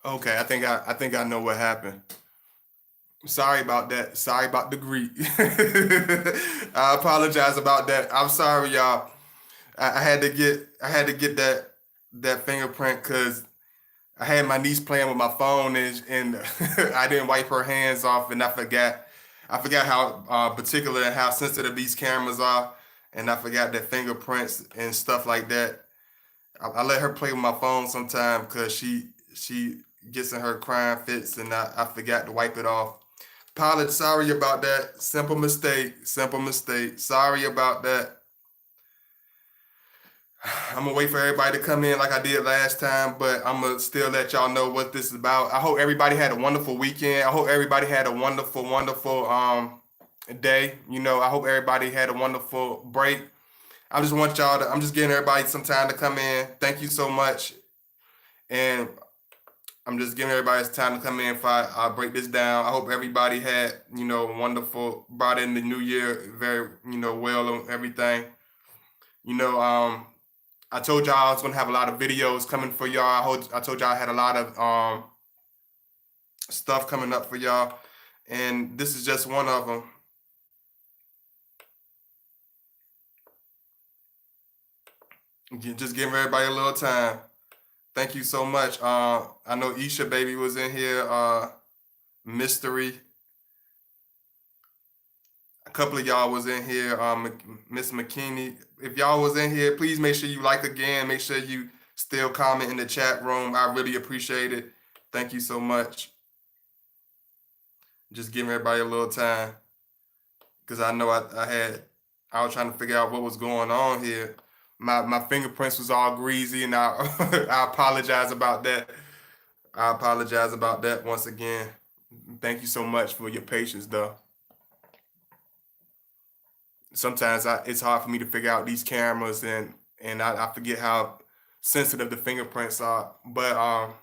Okay, I think I know what happened. Sorry about that. Sorry about the greet. I apologize about that. I'm sorry, y'all. I had to get that fingerprint because I had my niece playing with my phone and I didn't wipe her hands off and I forgot how particular and how sensitive these cameras are, and I forgot that fingerprints and stuff like that. I let her play with my phone sometime because she gets in her crying fits, and I forgot to wipe it off. Pilot, sorry about that. Simple mistake. Simple mistake. Sorry about that. I'm gonna wait for everybody to come in like I did last time, but I'm gonna still let y'all know what this is about. I hope everybody had a wonderful weekend. I hope everybody had a wonderful, wonderful day. I hope everybody had a wonderful break. I'm just giving everybody some time to come in. Thank you so much. And I'm just giving everybody some time to come in if I break this down. I hope everybody had, wonderful, brought in the new year very, well and everything. You know, I told y'all I was gonna have a lot of videos coming for y'all. I told y'all I had a lot of stuff coming up for y'all, and this is just one of them. Just giving everybody a little time. Thank you so much. I know Isha baby was in here. Mystery. A couple of y'all was in here. Miss McKinney. If y'all was in here, please make sure you like again. Make sure you still comment in the chat room. I really appreciate it. Thank you so much. Just giving everybody a little time because I know I was trying to figure out what was going on here. My fingerprints was all greasy, and I I apologize about that. I apologize about that once again. Thank you so much for your patience, though. Sometimes it's hard for me to figure out these cameras, and I forget how sensitive the fingerprints are. But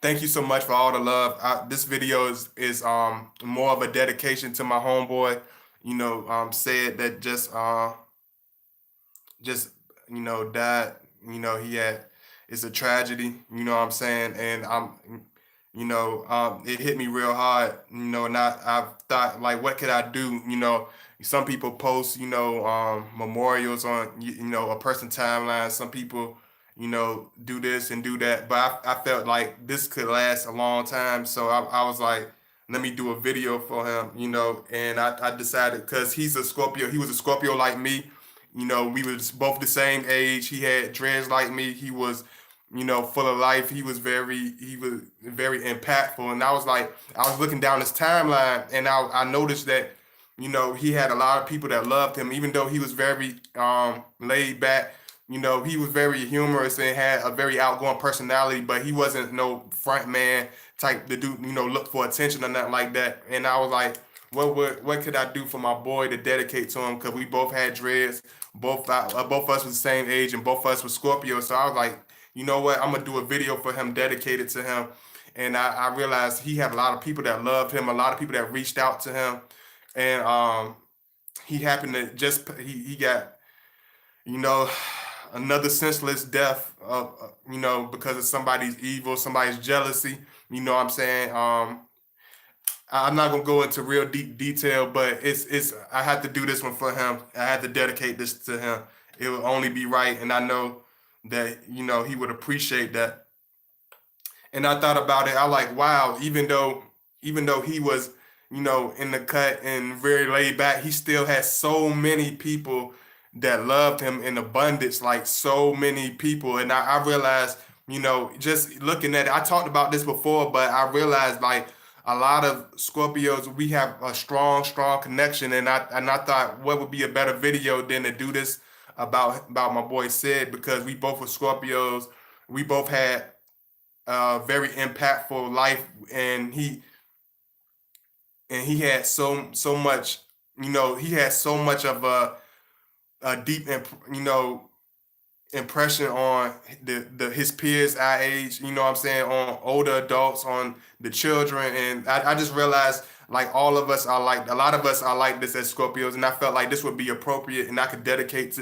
thank you so much for all the love. This video is more of a dedication to my homeboy. Said that just died. He had it's a tragedy. You know what I'm saying, and it hit me real hard. And I thought like, what could I do? Some people post memorials on a person timeline. Some people do this and do that, but I felt like this could last a long time. So I was like, let me do a video for him. And I decided because he's a Scorpio. He was a Scorpio like me. We was both the same age. He had dreads like me. He was, full of life. He was very impactful. And I was looking down his timeline, and I noticed that, he had a lot of people that loved him, even though he was very laid back. He was very humorous and had a very outgoing personality, but he wasn't no front man type to do, look for attention or nothing like that. And I was like, what could I do for my boy to dedicate to him? Because we both had dreads, both of us was the same age, and both of us were Scorpio. So I was like, you know what? I'm gonna do a video for him dedicated to him. And I realized he had a lot of people that loved him, a lot of people that reached out to him, and he happened to just he got you know another senseless death because of somebody's evil, somebody's jealousy. You know what I'm saying? I'm not gonna go into real deep detail, but it's I had to do this one for him. I had to dedicate this to him. It would only be right, and I know that he would appreciate that. And I thought about it. I like, wow. Even though he was in the cut and very laid back, he still had so many people that loved him in abundance, like so many people. And I realized, just looking at it, I talked about this before, but I realized like a lot of Scorpios, we have a strong, strong connection. And I thought, what would be a better video than to do this about my boy Sid, because we both were Scorpios. We both had a very impactful life, and he had so much. He had so much of a deep, impression on the his peers our age, what I'm saying, on older adults, on the children. And I just realized like all of us are like a lot of us are like this as Scorpios, and I felt like this would be appropriate and I could dedicate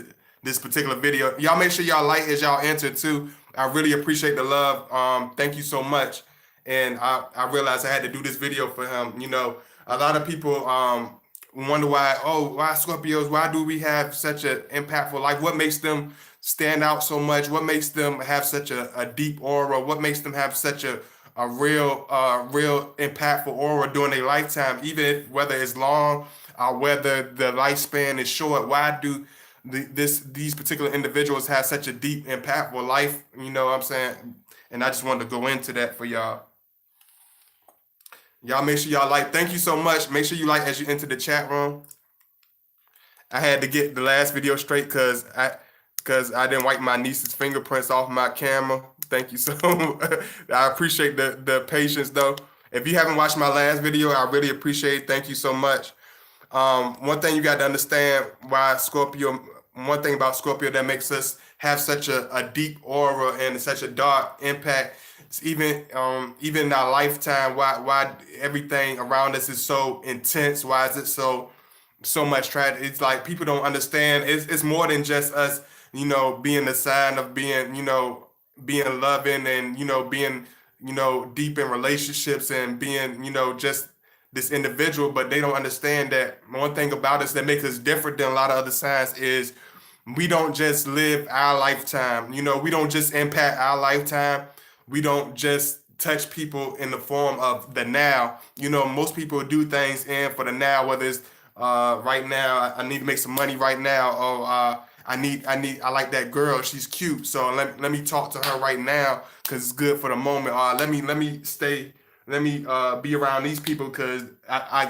this particular video. Y'all make sure y'all like as y'all enter too. I really appreciate the love. Thank you so much. And I realized I had to do this video for him. You know, a lot of people wonder why, oh, why Scorpios, why do we have such an impactful life? What makes them stand out so much? What makes them have such a deep aura? What makes them have such a real impactful aura during their lifetime, even if, whether it's long or whether the lifespan is short? Why do these particular individuals have such a deep, impactful life? You know what I'm saying? And I just wanted to go into that for y'all. Y'all make sure y'all like. Thank you so much. Make sure you like as you enter the chat room. I had to get the last video straight because I didn't wipe my niece's fingerprints off my camera. Thank you so much. I appreciate the patience though. If you haven't watched my last video, I really appreciate it. Thank you so much. One thing you got to understand why Scorpio, one thing about Scorpio that makes us have such a deep aura and such a dark impact, it's even in our lifetime, why everything around us is so intense, why is it so much tragedy? It's like people don't understand. It's more than just us, you know, being the sign of being, you know, being loving and, you know, being, you know, deep in relationships and being, you know, just this individual. But they don't understand that one thing about us that makes us different than a lot of other signs is we don't just live our lifetime. You know, we don't just impact our lifetime. We don't just touch people in the form of the now. You know, most people do things in for the now, whether it's right now, I need to make some money right now, or I like that girl, she's cute, so let me talk to her right now because it's good for the moment. Let me be around these people because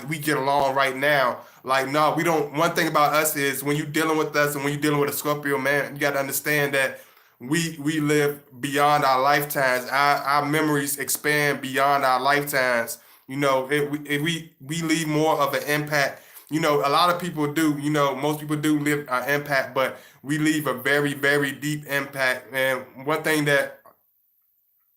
we get along right now. Like, no, we don't. One thing about us is when you're dealing with us and when you're dealing with a Scorpio man, you got to understand that we live beyond our lifetimes. Our memories expand beyond our lifetimes. You know, we leave more of an impact. You know, a lot of people do. You know, most people do leave an impact, but we leave a very, very deep impact. And one thing that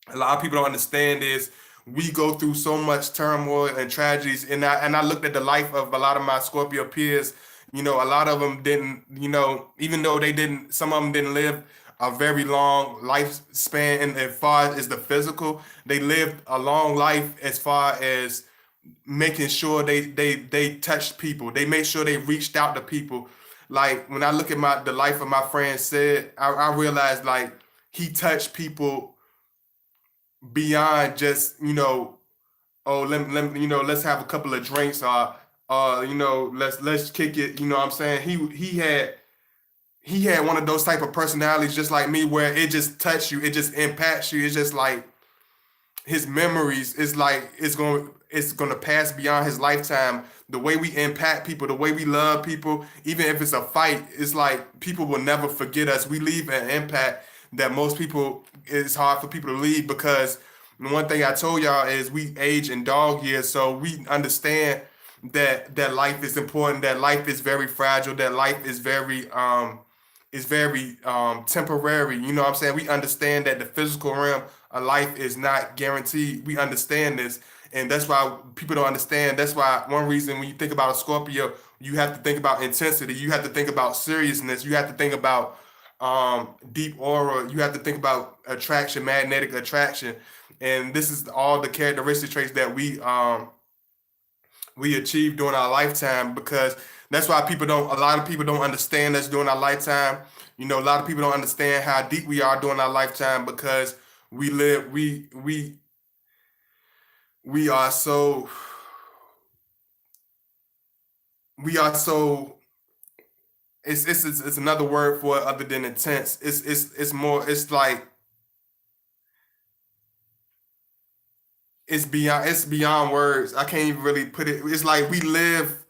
a lot of people don't understand is we go through so much turmoil and tragedies. And I looked at the life of a lot of my Scorpio peers. You know, a lot of them didn't. You know, even though they didn't, some of them didn't live a very long lifespan. And as far as the physical, they lived a long life as far as making sure they touched people. They made sure they reached out to people. Like when I look at the life of my friend Sid, I realized like he touched people beyond just, you know, oh, let you know, let's have a couple of drinks, or you know, let's kick it. You know what I'm saying? He had one of those type of personalities just like me where it just touched you, it just impacts you. It's just like his memories is like it's going to pass beyond his lifetime. The way we impact people, the way we love people, even if it's a fight, it's like people will never forget us. We leave an impact that most people, it's hard for people to leave because one thing I told y'all is we age in dog years, so we understand that life is important, that life is very fragile, that life is very temporary. You know what I'm saying? We understand that the physical realm of life is not guaranteed. We understand this. And that's why people don't understand. That's why one reason when you think about a Scorpio, you have to think about intensity. You have to think about seriousness. You have to think about deep aura. You have to think about attraction, magnetic attraction. And this is all the characteristic traits that we achieve during our lifetime, because that's why a lot of people don't understand us during our lifetime. You know, a lot of people don't understand how deep we are during our lifetime because we live, we are so, we are so, it's another word for it other than intense. It's more, it's like, it's beyond words. I can't even really put it. It's like we live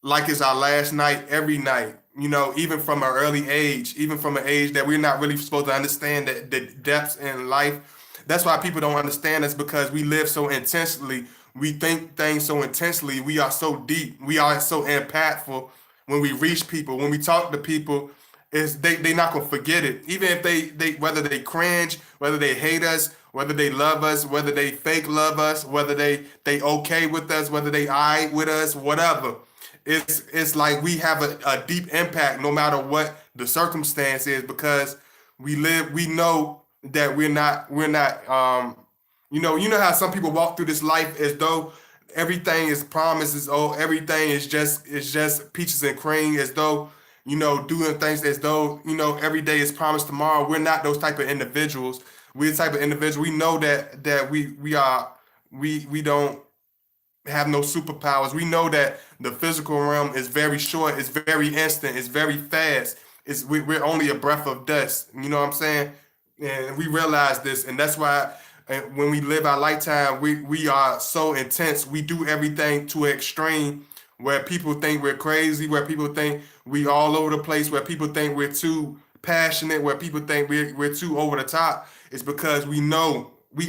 like it's our last night every night, you know, even from an early age, even from an age that we're not really supposed to understand the depths in life. That's why people don't understand us, because we live so intensely. We think things so intensely. We are so deep. We are so impactful when we reach people, when we talk to people. Is they not gonna forget it, even if they whether they cringe, whether they hate us, whether they love us, whether they fake love us, whether they okay with us, whether they eye with us, whatever. it's like we have a deep impact no matter what the circumstance is, because we know that we're not you know how some people walk through this life as though everything is promises, oh everything is just peaches and cream, as though doing things as though every day is promised tomorrow. We're not those type of individuals. We're the type of individual, we know that we don't have no superpowers. We know that the physical realm is very short, it's very instant, it's very fast. We're only a breath of dust. You know what I'm saying? And we realize this, and that's why when we live our lifetime, we are so intense. We do everything to an extreme, where people think we're crazy, where people think we all over the place, where people think we're too passionate, where people think we're too over the top. It's because we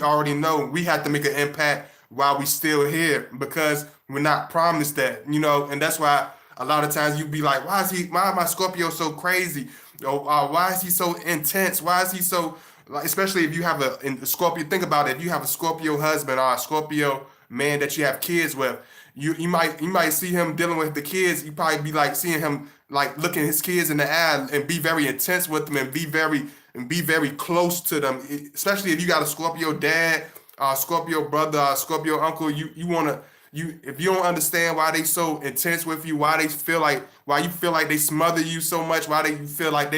already know we have to make an impact while we still here, because we're not promised that, and that's why a lot of times you be like, why is my Scorpio so crazy? Why is he so intense? Why is he so, like, especially if you have a Scorpio, think about it, if you have a Scorpio husband or a Scorpio man that you have kids with, you might see him dealing with the kids. You probably be like seeing him like looking his kids in the eye and be very intense with them, and be very close to them. Especially if you got a Scorpio dad, Scorpio brother, Scorpio uncle. You wanna you if you don't understand why they so intense with you, why you feel like they smother you so much, why they feel like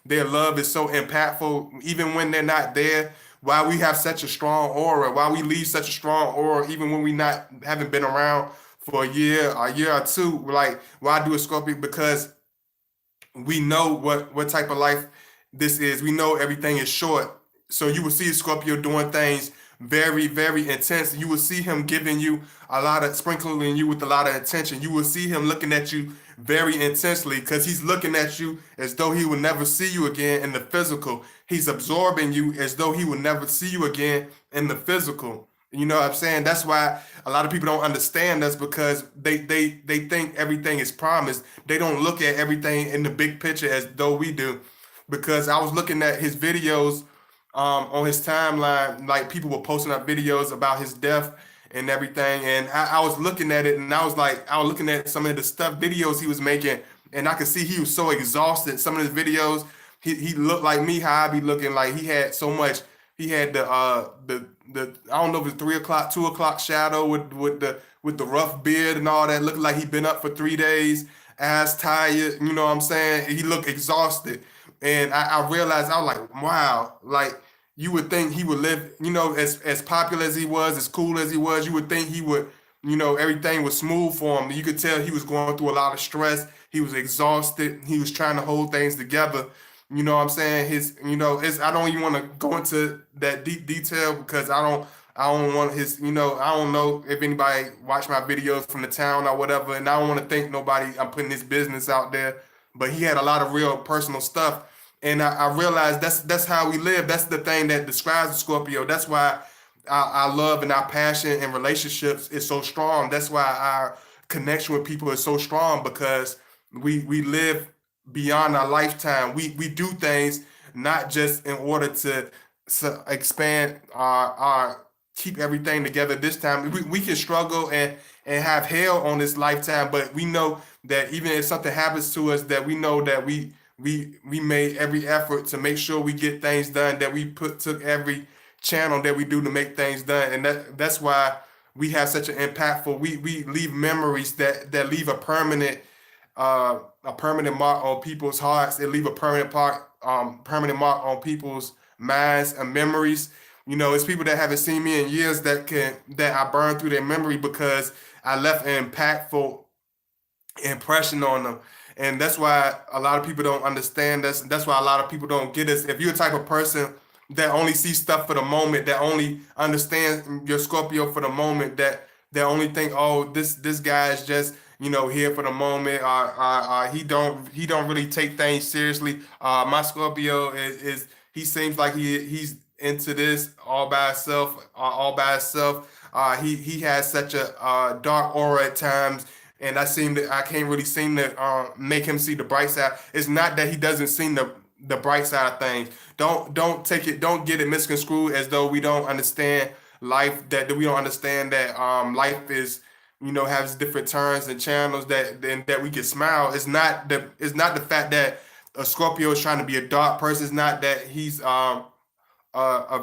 their love is so impactful even when they're not there, why we have such a strong aura, why we leave such a strong aura even when we not haven't been around for a year or two. Like, why do a Scorpio? Because we know what type of life this is. We know everything is short. So you will see a Scorpio doing things very, very intense. You will see him giving you a lot of sprinkling you with a lot of attention. You will see him looking at you very intensely, because he's looking at you as though he will never see you again in the physical. He's absorbing you as though he will never see you again in the physical. You know what I'm saying? That's why a lot of people don't understand us, because they think everything is promised. They don't look at everything in the big picture as though we do. Because I was looking at his videos on his timeline, like people were posting up videos about his death and everything, and I was looking at it, and I was looking at some of the stuff videos he was making, and I could see he was so exhausted. Some of his videos, he looked like me, how I be looking, like he had so much. He had the I don't know if it's 3 o'clock, 2 o'clock shadow with the rough beard and all that, looking like he'd been up for 3 days, ass tired. You know what I'm saying? He looked exhausted, and I realized, I was like, wow, like you would think he would live, as popular as he was, as cool as he was, you would think he would, everything was smooth for him. You could tell he was going through a lot of stress. He was exhausted. He was trying to hold things together. You know what I'm saying? I don't even want to go into that deep detail, because I don't want I don't know if anybody watched my videos from the town or whatever, and I don't want to think nobody, I'm putting his business out there, but he had a lot of real personal stuff. And I realized that's how we live. That's the thing that describes the Scorpio. That's why our love and our passion and relationships is so strong. That's why our connection with people is so strong, because we live beyond our lifetime. We do things not just in order to expand our keep everything together this time. We can struggle and have hell on this lifetime, but we know that even if something happens to us, that we know that we made every effort to make sure we get things done, that we took every channel that we do to make things done. And that's why we have such an impactful, we leave memories that leave a permanent mark on people's hearts. They leave a permanent mark on people's minds and memories. It's people that haven't seen me in years that I burned through their memory, because I left an impactful impression on them. And that's why a lot of people don't understand us. That's why a lot of people don't get us. If you're a type of person that only sees stuff for the moment, that only understands your Scorpio for the moment, that only think, oh, this guy is just here for the moment. He don't really take things seriously. My Scorpio is he seems like he's into this all by himself. He has such a dark aura at times, and I can't really seem to make him see the bright side. It's not that he doesn't see the bright side of things. Don't get it misconstrued as though we don't understand life, that we don't understand that life is has different turns and channels that we can smile. It's not the fact that a Scorpio is trying to be a dark person. It's not that he's a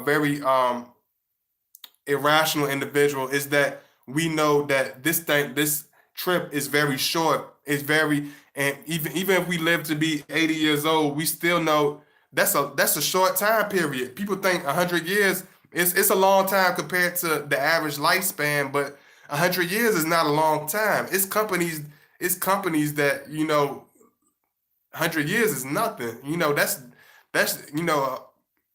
very irrational individual. Is that we know that this trip is very short. It's very, and even if we live to be 80 years old, we still know that's a short time period. People think 100 years it's a long time compared to the average lifespan, but 100 years is not a long time. It's companies that 100 years is nothing. That's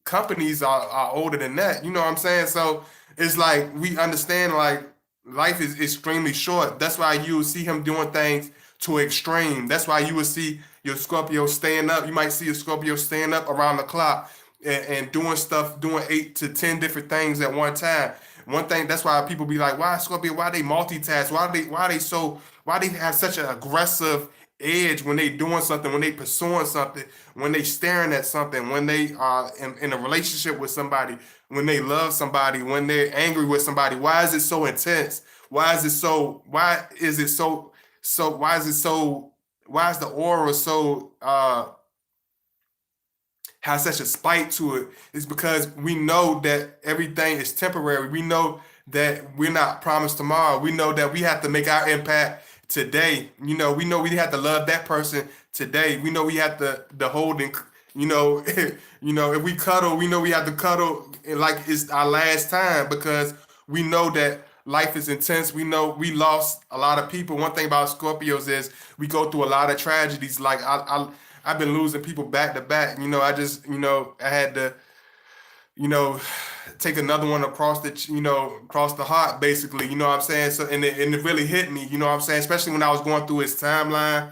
companies are older than that. You know what I'm saying? So it's like we understand like life is extremely short. That's why you will see him doing things to extreme. That's why you will see your Scorpio staying up. You might see a Scorpio staying up around the clock and doing stuff, doing 8 to 10 different things at one time. One thing that's why people be like, why Scorpio? Why they multitask? Why they have such an aggressive edge when they doing something, when they pursuing something, when they staring at something, when they are in a relationship with somebody, when they love somebody, when they're angry with somebody. Why is it so intense? Why is it so why is the aura so has such a spite to it? Is because we know that everything is temporary. We know that we're not promised tomorrow. We know that we have to make our impact today. We know we have to love that person today. We know we have to hold and if we cuddle, we know we have to cuddle like it's our last time because we know that life is intense. We know we lost a lot of people. One thing about Scorpios is we go through a lot of tragedies. Like I've been losing people back to back. I just I had to you know take another one across across the heart basically. You know what I'm saying? So and it really hit me. You know what I'm saying? Especially when I was going through his timeline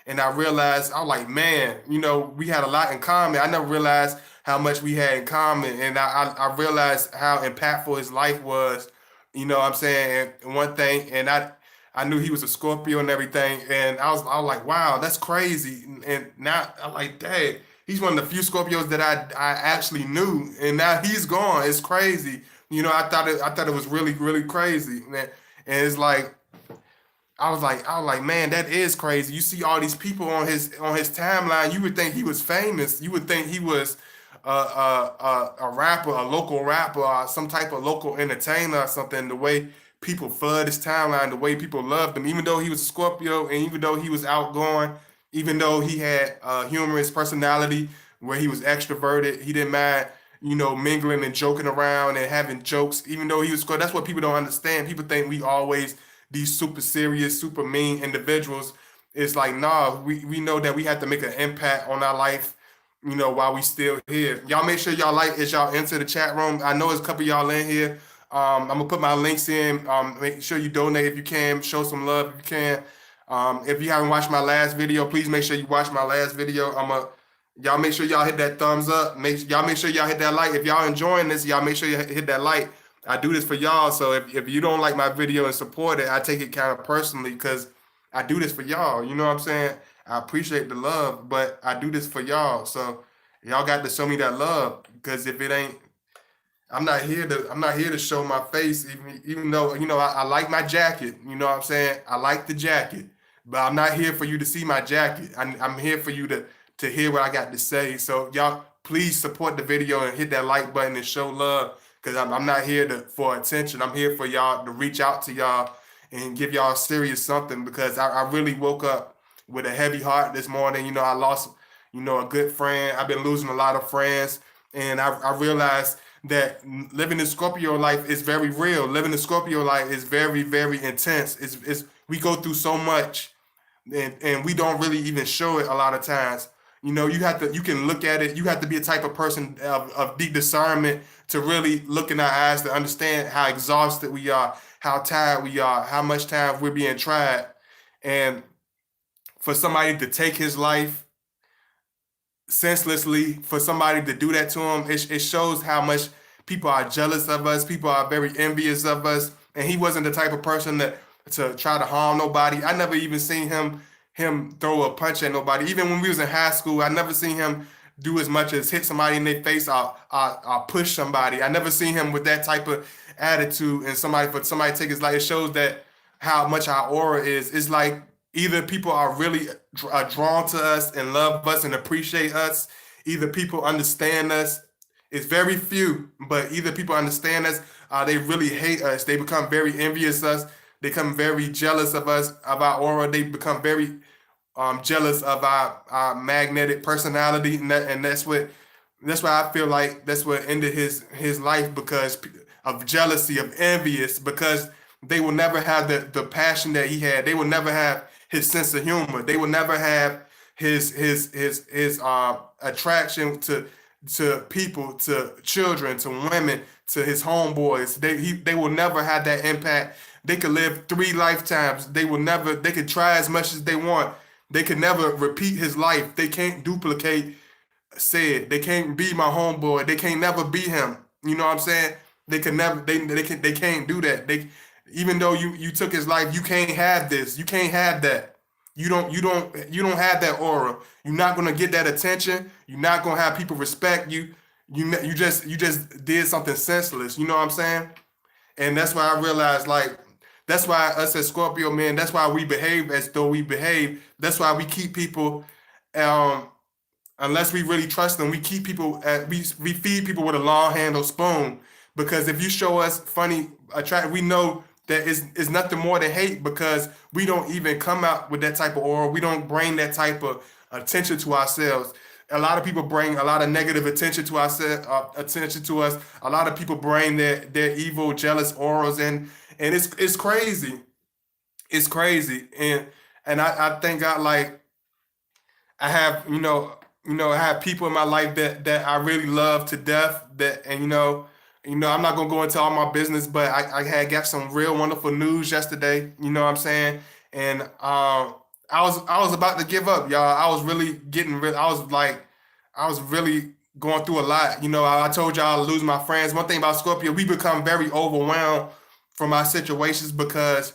and I realized I was like, man, we had a lot in common. I never realized how much we had in common, and I realized how impactful his life was. You know what I'm saying? And one thing, and I knew he was a Scorpio and everything, and I was like, wow, that's crazy. And now I'm like, dang, he's one of the few Scorpios that I actually knew, and now he's gone. It's crazy. I thought it was really really crazy, and it's like I was like, man, that is crazy. You see all these people on his timeline. You would think he was famous. You would think he was a rapper, a local rapper, or some type of local entertainer or something. The way people flood his timeline, the way people loved him, even though he was a Scorpio and even though he was outgoing, even though he had a humorous personality where he was extroverted, he didn't mind. Mingling and joking around and having jokes, even though he was. That's what people don't understand. People think we always these super serious, super mean individuals. It's like, nah, we know that we have to make an impact on our life, while we still here. Y'all make sure y'all like as y'all enter the chat room. I know there's a couple of y'all in here. I'm gonna put my links in. Make sure you donate if you can, show some love if you can. If you haven't watched my last video, please make sure you watch my last video. Y'all make sure y'all hit that thumbs up. Y'all make sure y'all hit that like. If y'all enjoying this, y'all make sure you hit that like. I do this for y'all. So if you don't like my video and support it, I take it kind of personally because I do this for y'all. You know what I'm saying? I appreciate the love, but I do this for y'all. So y'all got to show me that love because if it ain't, I'm not here to show my face, even though I like my jacket. You know what I'm saying? I like the jacket, but I'm not here for you to see my jacket. I'm here for you to hear what I got to say. So y'all, please support the video and hit that like button and show love, because I'm not here for attention. I'm here for y'all to reach out to y'all and give y'all serious something, because I really woke up with a heavy heart this morning. I lost a good friend. I've been losing a lot of friends, and I realized that living the Scorpio life is very real. Living the Scorpio life is very, very intense. It's we go through so much, and we don't really even show it a lot of times. You can look at it. You have to be a type of person of deep discernment to really look in our eyes to understand how exhausted we are, how tired we are, how much time we're being tried. And for somebody to take his life senselessly, for somebody to do that to him, it shows how much people are jealous of us. People are very envious of us. And he wasn't the type of person to try to harm nobody. I never even seen him throw a punch at nobody. Even when we was in high school, I never seen him do as much as hit somebody in their face or push somebody. I never seen him with that type of attitude, and for somebody to take his life. It shows that how much our aura is. It's like either people are really drawn to us and love us and appreciate us, either people understand us. It's very few, but either people understand us, they really hate us. They become very envious of us. They become very jealous of us, of our aura. They become very jealous of our magnetic personality, and that's why I feel like that's what ended his life because of jealousy, of envious, because they will never have the passion that he had. They will never have his sense of humor. They will never have his attraction to people, to children, to women, to his homeboys. They will never have that impact. They could live 3 lifetimes. They will never. They could try as much as they want. They could never repeat his life. They can't duplicate said. They can't be my homeboy. They can't never be him. You know what I'm saying? They can never. They can't do that. They even though you took his life, you can't have this. You can't have that. You don't have that aura. You're not gonna get that attention. You're not gonna have people respect you. You just did something senseless. You know what I'm saying? And that's why I realized like that's why us as Scorpio men. That's why we behave as though we behave. That's why we keep people. Um, Unless we really trust them, we keep people we feed people with a long handled spoon. Because if you show us funny attract, we know that is nothing more than hate because we don't even come out with that type of aura. We don't bring that type of attention to ourselves. A lot of people bring a lot of negative attention to attention to us. A lot of people bring their evil, jealous auras, and it's crazy. It's crazy, and I thank God like I have, I have people in my life that I really love to death. That and I'm not gonna go into all my business, but I had got some real wonderful news yesterday. You know what I'm saying? And I was about to give up, y'all. I was really getting real. I was really going through a lot. I told y'all I lose my friends. One thing about Scorpio, we become very overwhelmed from our situations because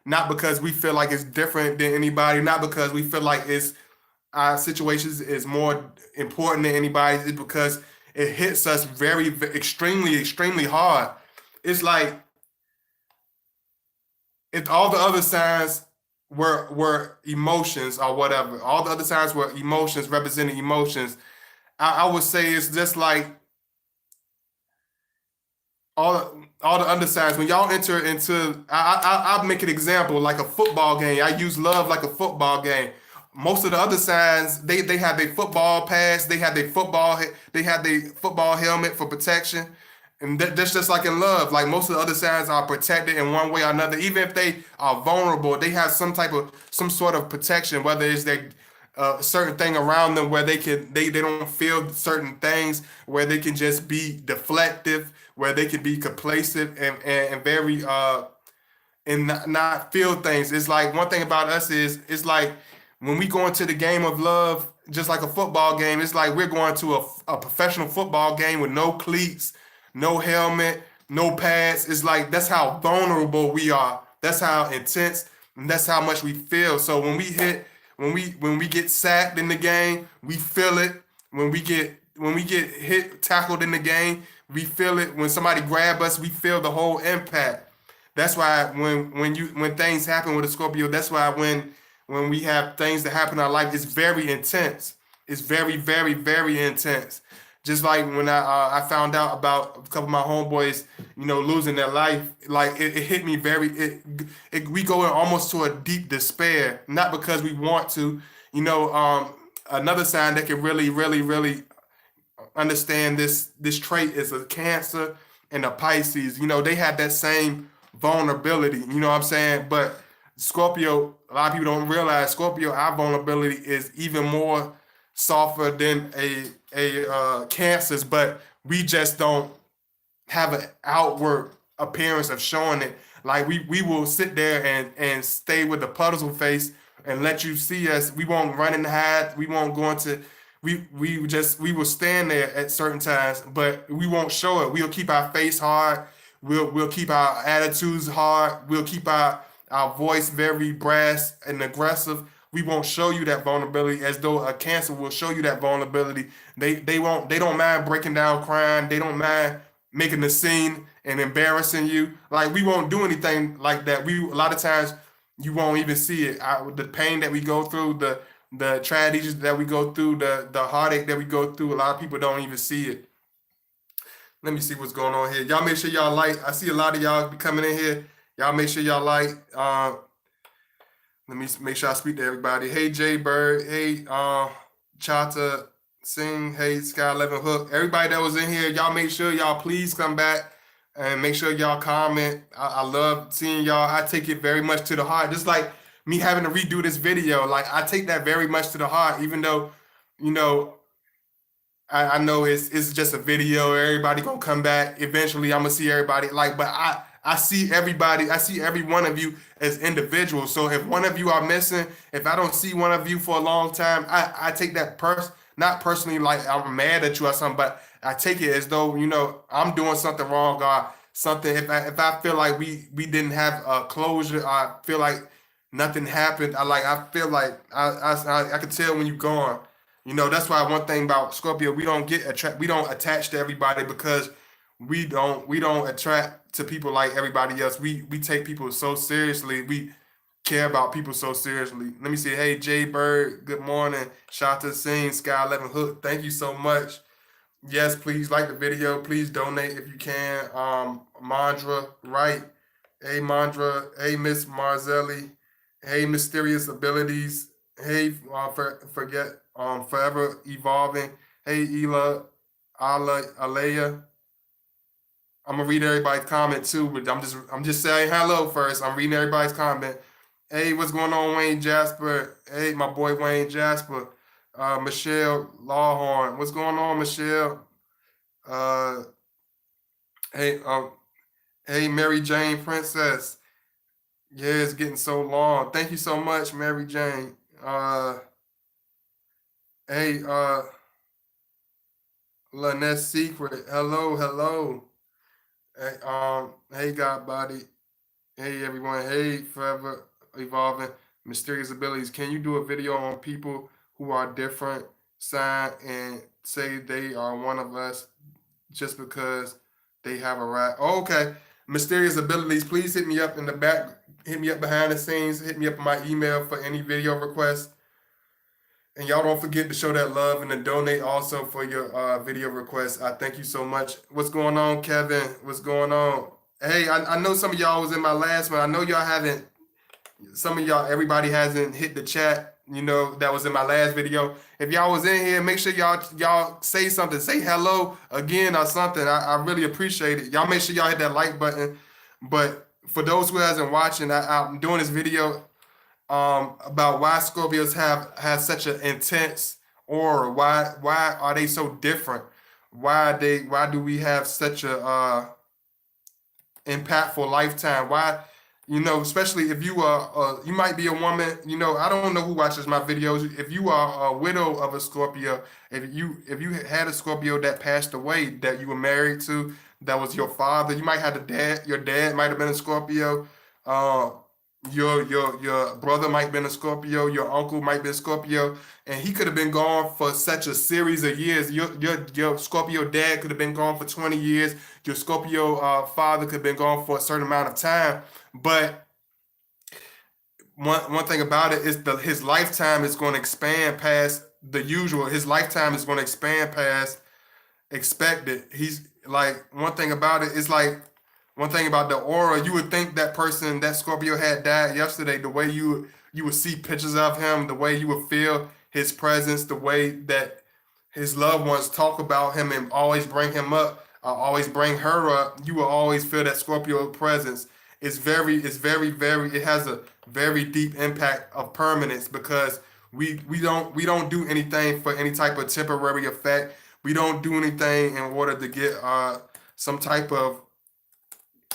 not because we feel like it's different than anybody, not because we feel like it's our situations is more important than anybody's, is because it hits us extremely, extremely hard. It's like if all the other signs were emotions or whatever, all the other signs were emotions representing emotions. I would say it's just like all the undersides when y'all enter into I'll make an example like a football game. I use love like a football game. Most of the other signs they have their football pads, they have their football helmet for protection, and that's just like in love. Like most of the other signs are protected in one way or another. Even if they are vulnerable, they have some sort of protection, whether it's their certain thing around them where they don't feel certain things, where they can just be deflective, where they can be complacent and very and not feel things. It's like one thing about us is it's like when we go into the game of love, just like a football game, it's like we're going to a professional football game with no cleats, no helmet, no pads. It's like that's how vulnerable we are. That's how intense and that's how much we feel. So when we get sacked in the game, we feel it. When we get hit tackled in the game, we feel it. When somebody grab us, we feel the whole impact. That's why when things happen with a Scorpio, that's why when we have things that happen in our life, it's very intense. It's very, very, very intense. Just like when I found out about a couple of my homeboys, losing their life, like it hit me we go in almost to a deep despair, not because we want to, another sign that can really, really, really understand this trait is a Cancer and a Pisces. They have that same vulnerability. You know what I'm saying? But Scorpio, a lot of people don't realize Scorpio, our vulnerability is even more softer than a Cancer's, but we just don't have an outward appearance of showing it. Like we will sit there and stay with the puzzle face and let you see us. We won't run and hide. We won't go into we will stand there at certain times, but we won't show it. We'll keep our face hard. We'll keep our attitudes hard. We'll keep our voice very brass and aggressive. We won't show you that vulnerability as though a Cancer will show you that vulnerability. They don't mind breaking down crying. They don't mind making the scene and embarrassing you. Like we won't do anything like that. We a lot of times you won't even see it. The pain that we go through, the tragedies that we go through, the heartache that we go through. A lot of people don't even see it. Let me see what's going on here. Y'all make sure y'all like. I see a lot of y'all be coming in here. Y'all make sure y'all like. Let me make sure I speak to everybody. Hey Jay Bird. Hey Chata Singh. Hey Sky 11 Hook. Everybody that was in here, y'all make sure y'all please come back and make sure y'all comment. I love seeing y'all. I take it very much to the heart. Just like me having to redo this video. Like I take that very much to the heart, even though, you know, I know it's just a video. Everybody gonna come back. Eventually, I'm gonna see everybody. Like, but I see everybody. I see every one of you as individuals. So if one of you are missing, if I don't see one of you for a long time, I take that not personally like I'm mad at you or something, but I take it as though I'm doing something wrong or something. If I feel like we didn't have a closure, I feel like nothing happened. I feel like I could tell when you're gone. That's why one thing about Scorpio, we don't attach to everybody because we don't attract to people like everybody else. We take people so seriously. We care about people so seriously. Let me see. Hey Jay Bird, good morning. Shanta Singh, Sky 11 Hook, thank you so much. Yes, please like the video. Please donate if you can. Mandra, right? Hey Mandra. Hey Miss Marzelli. Hey Mysterious Abilities. Hey forget Forever Evolving. Hey Ela, Alea. I'm gonna read everybody's comment too, but I'm just saying hello first. I'm reading everybody's comment. Hey, what's going on, Wayne Jasper? Hey, my boy Wayne Jasper. Michelle Lawhorn. What's going on, Michelle? Uh, hey, hey, Mary Jane Princess. Yeah, it's getting so long. Thank you so much, Mary Jane. Hey, Lynette Secret. Hello, hello. Hey, hey, God Body. Hey, everyone. Hey, Forever Evolving Mysterious Abilities. Can you do a video on people who are different sign and say they are one of us just because they have a right? Oh, okay. Mysterious Abilities. Please hit me up in the back. Hit me up behind the scenes. Hit me up on my email for any video requests. And y'all don't forget to show that love and to donate also for your video requests. I thank you so much. What's going on, Kevin? What's going on? Hey, I know some of y'all was in my last one. I know y'all haven't, some of y'all, everybody hasn't hit the chat, that was in my last video. If y'all was in here, make sure y'all say something. Say hello again or something. I really appreciate it. Y'all make sure y'all hit that like button. But for those who hasn't watching, I'm doing this video about why Scorpios have such an intense aura. Why are they so different? Why do we have such a impactful lifetime? Why, especially if you might be a woman. I don't know who watches my videos. If you are a widow of a Scorpio, if you had a Scorpio that passed away that you were married to, that was your father, you might have your dad might have been a Scorpio. Uh, your brother might have been a Scorpio, your uncle might be a Scorpio, and he could have been gone for such a series of years. Your Scorpio dad could have been gone for 20 years. Your Scorpio father could have been gone for a certain amount of time. But one thing about it is his lifetime is going to expand past the usual. His lifetime is going to expand past expected. He's like, one thing about it is like, one thing about the aura, you would think that person, that Scorpio had died yesterday. The way you would see pictures of him, the way you would feel his presence, the way that his loved ones talk about him and always bring him up, always bring her up, you will always feel that Scorpio presence. It has a very deep impact of permanence because we don't do anything for any type of temporary effect. We don't do anything in order to get some type of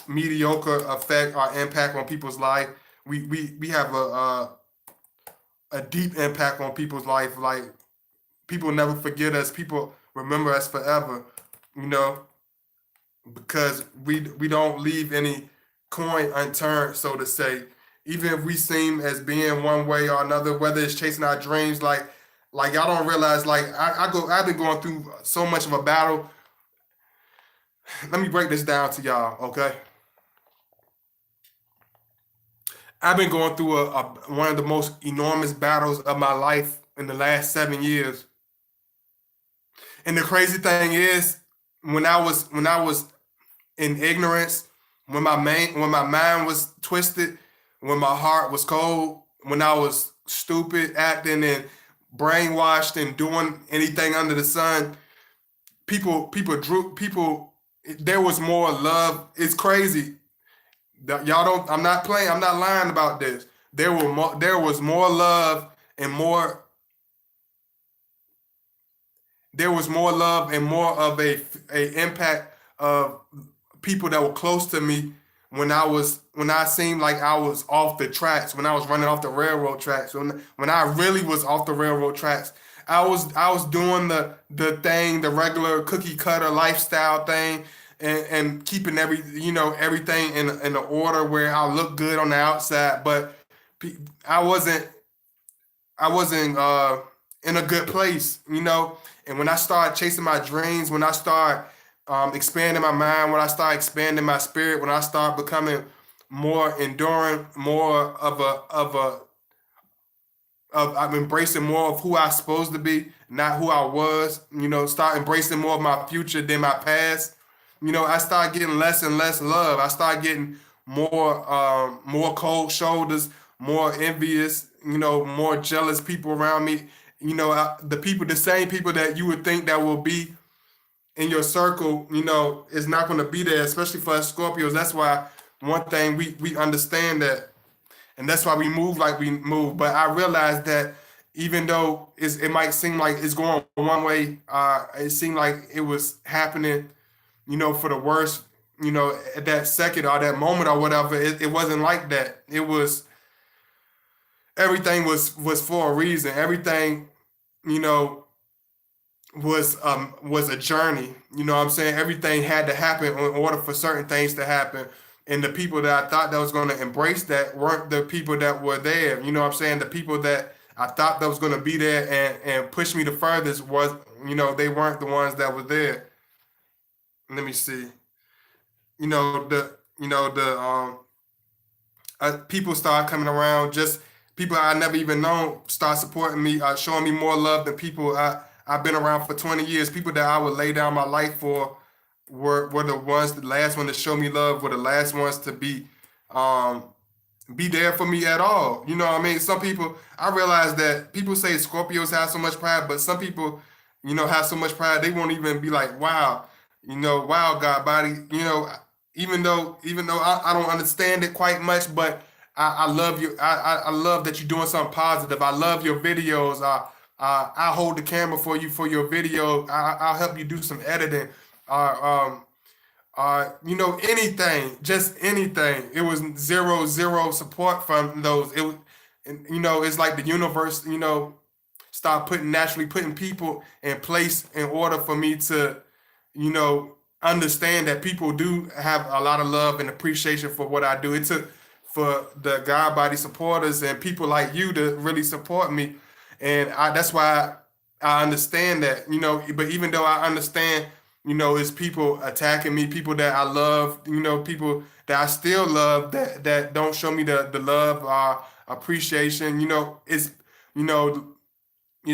mediocre effect or impact on people's life. We have a deep impact on people's life. Like, people never forget us. People remember us forever. You know, because we don't leave any coin unturned, so to say. Even if we seem as being one way or another, whether it's chasing our dreams, like y'all don't realize, like I've been going through so much of a battle. Let me break this down to y'all, okay? I've been going through one of the most enormous battles of my life in the last 7 years. And the crazy thing is, when I was in ignorance, when my mind was twisted, when my heart was cold, when I was stupid, acting and brainwashed and doing anything under the sun, people. There was more love. It's crazy. Y'all don't. I'm not playing. I'm not lying about this. There was more love and more. There was more love and more of a impact of people that were close to me when I seemed like I was off the tracks, when I was running off the railroad tracks, when I really was off the railroad tracks. I was doing the thing, the regular cookie cutter lifestyle thing, and keeping everything in the order where I look good on the outside, but I wasn't in a good place. And when I started chasing my dreams, when I started expanding my mind, when I started expanding my spirit, when I started becoming more enduring, more of I'm embracing more of who I was supposed to be, not who I was. Start embracing more of my future than my past. I started getting less and less love. I started getting more cold shoulders, more envious. More jealous people around me. The same people that you would think that will be in your circle, is not going to be there, especially for us Scorpios. That's why one thing we understand that, and that's why we move like we move. But I realized that even though it might seem like it's going one way, it seemed like it was happening, for the worst, at that second or that moment or whatever. It wasn't like that. It was everything was for a reason. Everything, you know, was a journey. You know what I'm saying? Everything had to happen in order for certain things to happen. And the people that I thought that was going to embrace that weren't the people that were there. You know what I'm saying? The people that I thought that was going to be there and push me the furthest was, they weren't the ones that were there. Let me see. People start coming around. Just people I never even known start supporting me, showing me more love than people I've been around for 20 years. People that I would lay down my life for were the last one to show me love, were the last ones to um, be there for me at all. You know what I mean? Some people, I realize that people say Scorpios have so much pride, but some people, have so much pride they won't even be like, wow, wow, God body, even though I don't understand it quite much, but I love you. I love that you're doing something positive. I love your videos. I hold the camera for you for your video. I'll help you do some editing. Uh, um, anything, just anything. It was zero support from those. It's like the universe, start naturally putting people in place in order for me to, understand that people do have a lot of love and appreciation for what I do. It took for the God body supporters and people like you to really support me, and that's why I understand that. But even though I understand, it's people attacking me, people that I love, people that I still love that don't show me the love, appreciation. You know it's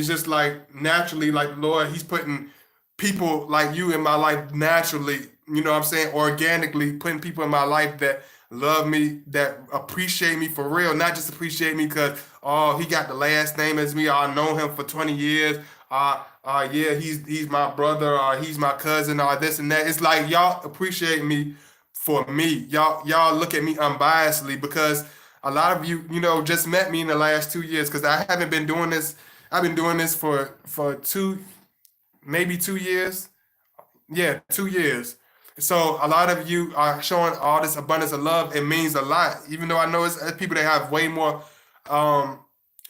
just like naturally, like Lord, He's putting people like you in my life naturally. You know what I'm saying? Organically putting people in my life that love me, that appreciate me for real, not just appreciate me because oh he got the last name as me. Or I know him for 20 years. Yeah, he's my brother. Or he's my cousin. Or this and that. It's like y'all appreciate me for me. Y'all look at me unbiasedly because a lot of you, just met me in the last 2 years because I haven't been doing this. I've been doing this for maybe 2 years. Yeah, 2 years. So a lot of you are showing all this abundance of love. It means a lot, even though I know it's people that have way more um,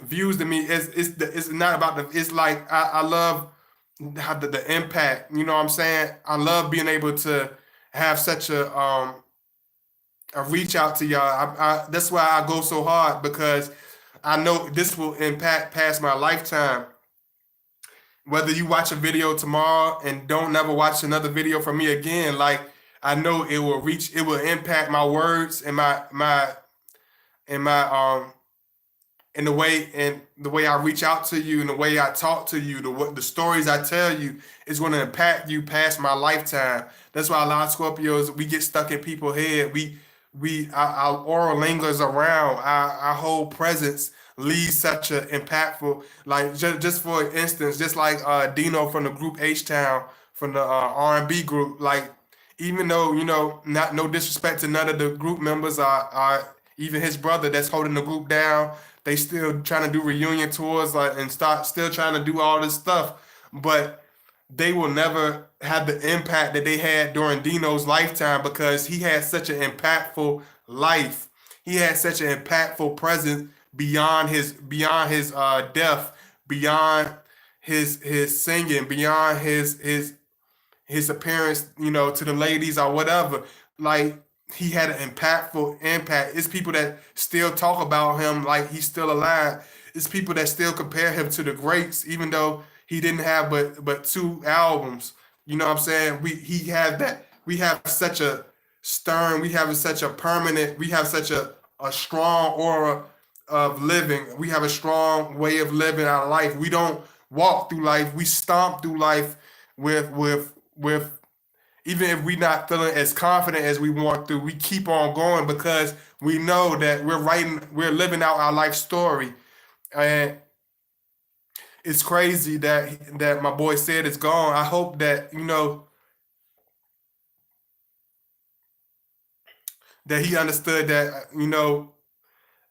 views than me. It's not about the. It's like I love how the impact. You know what I'm saying? I love being able to have such a reach out to y'all. That's why I go so hard because I know this will impact past my lifetime. Whether you watch a video tomorrow and don't never watch another video from me again, like I know it will reach, it will impact my words and my and the way I reach out to you and the way I talk to you, the stories I tell you is going to impact you past my lifetime. That's why a lot of Scorpios, we get stuck in people's head. Our aura lingers around. Our whole presence leaves such an impactful. Like just for instance, just like Dino from the group H Town from the R&B group. Like even though not no disrespect to none of the group members, are even his brother that's holding the group down. They still trying to do reunion tours, like, and start still trying to do all this stuff, but they will never have the impact that they had during Dino's lifetime because he had such an impactful life. He had such an impactful presence beyond his death, beyond his singing, beyond his appearance, to the ladies or whatever. Like he had an impactful impact. It's people that still talk about him like he's still alive. It's people that still compare him to the greats, even though he didn't have but two albums. You know what I'm saying? We have such a stern, we have such a permanent, we have such a strong aura of living. We have a strong way of living our life. We don't walk through life, we stomp through life with even if we're not feeling as confident as we want to, we keep on going because we know that we're living out our life story. And it's crazy that my boy said it's gone. I hope that that he understood that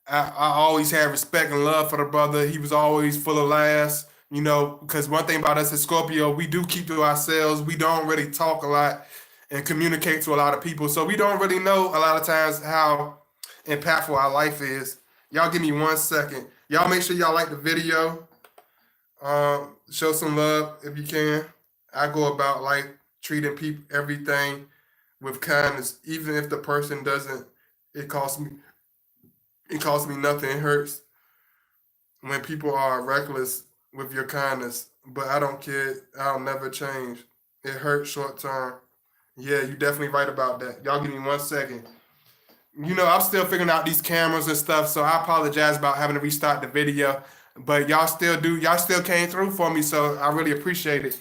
I always had respect and love for the brother. He was always full of laughs. Because one thing about us as Scorpio, we do keep to ourselves. We don't really talk a lot and communicate to a lot of people. So we don't really know a lot of times how impactful our life is. Y'all give me 1 second. Y'all make sure y'all like the video. Show some love if you can. I go about like treating people everything with kindness, even if the person doesn't. It costs me. It costs me nothing. It hurts when people are reckless with your kindness, but I don't care. I'll never change. It hurts short term. Yeah, you definitely right about that. Y'all give me 1 second. I'm still figuring out these cameras and stuff, so I apologize about having to restart the video. But y'all still came through for me, so I really appreciate it.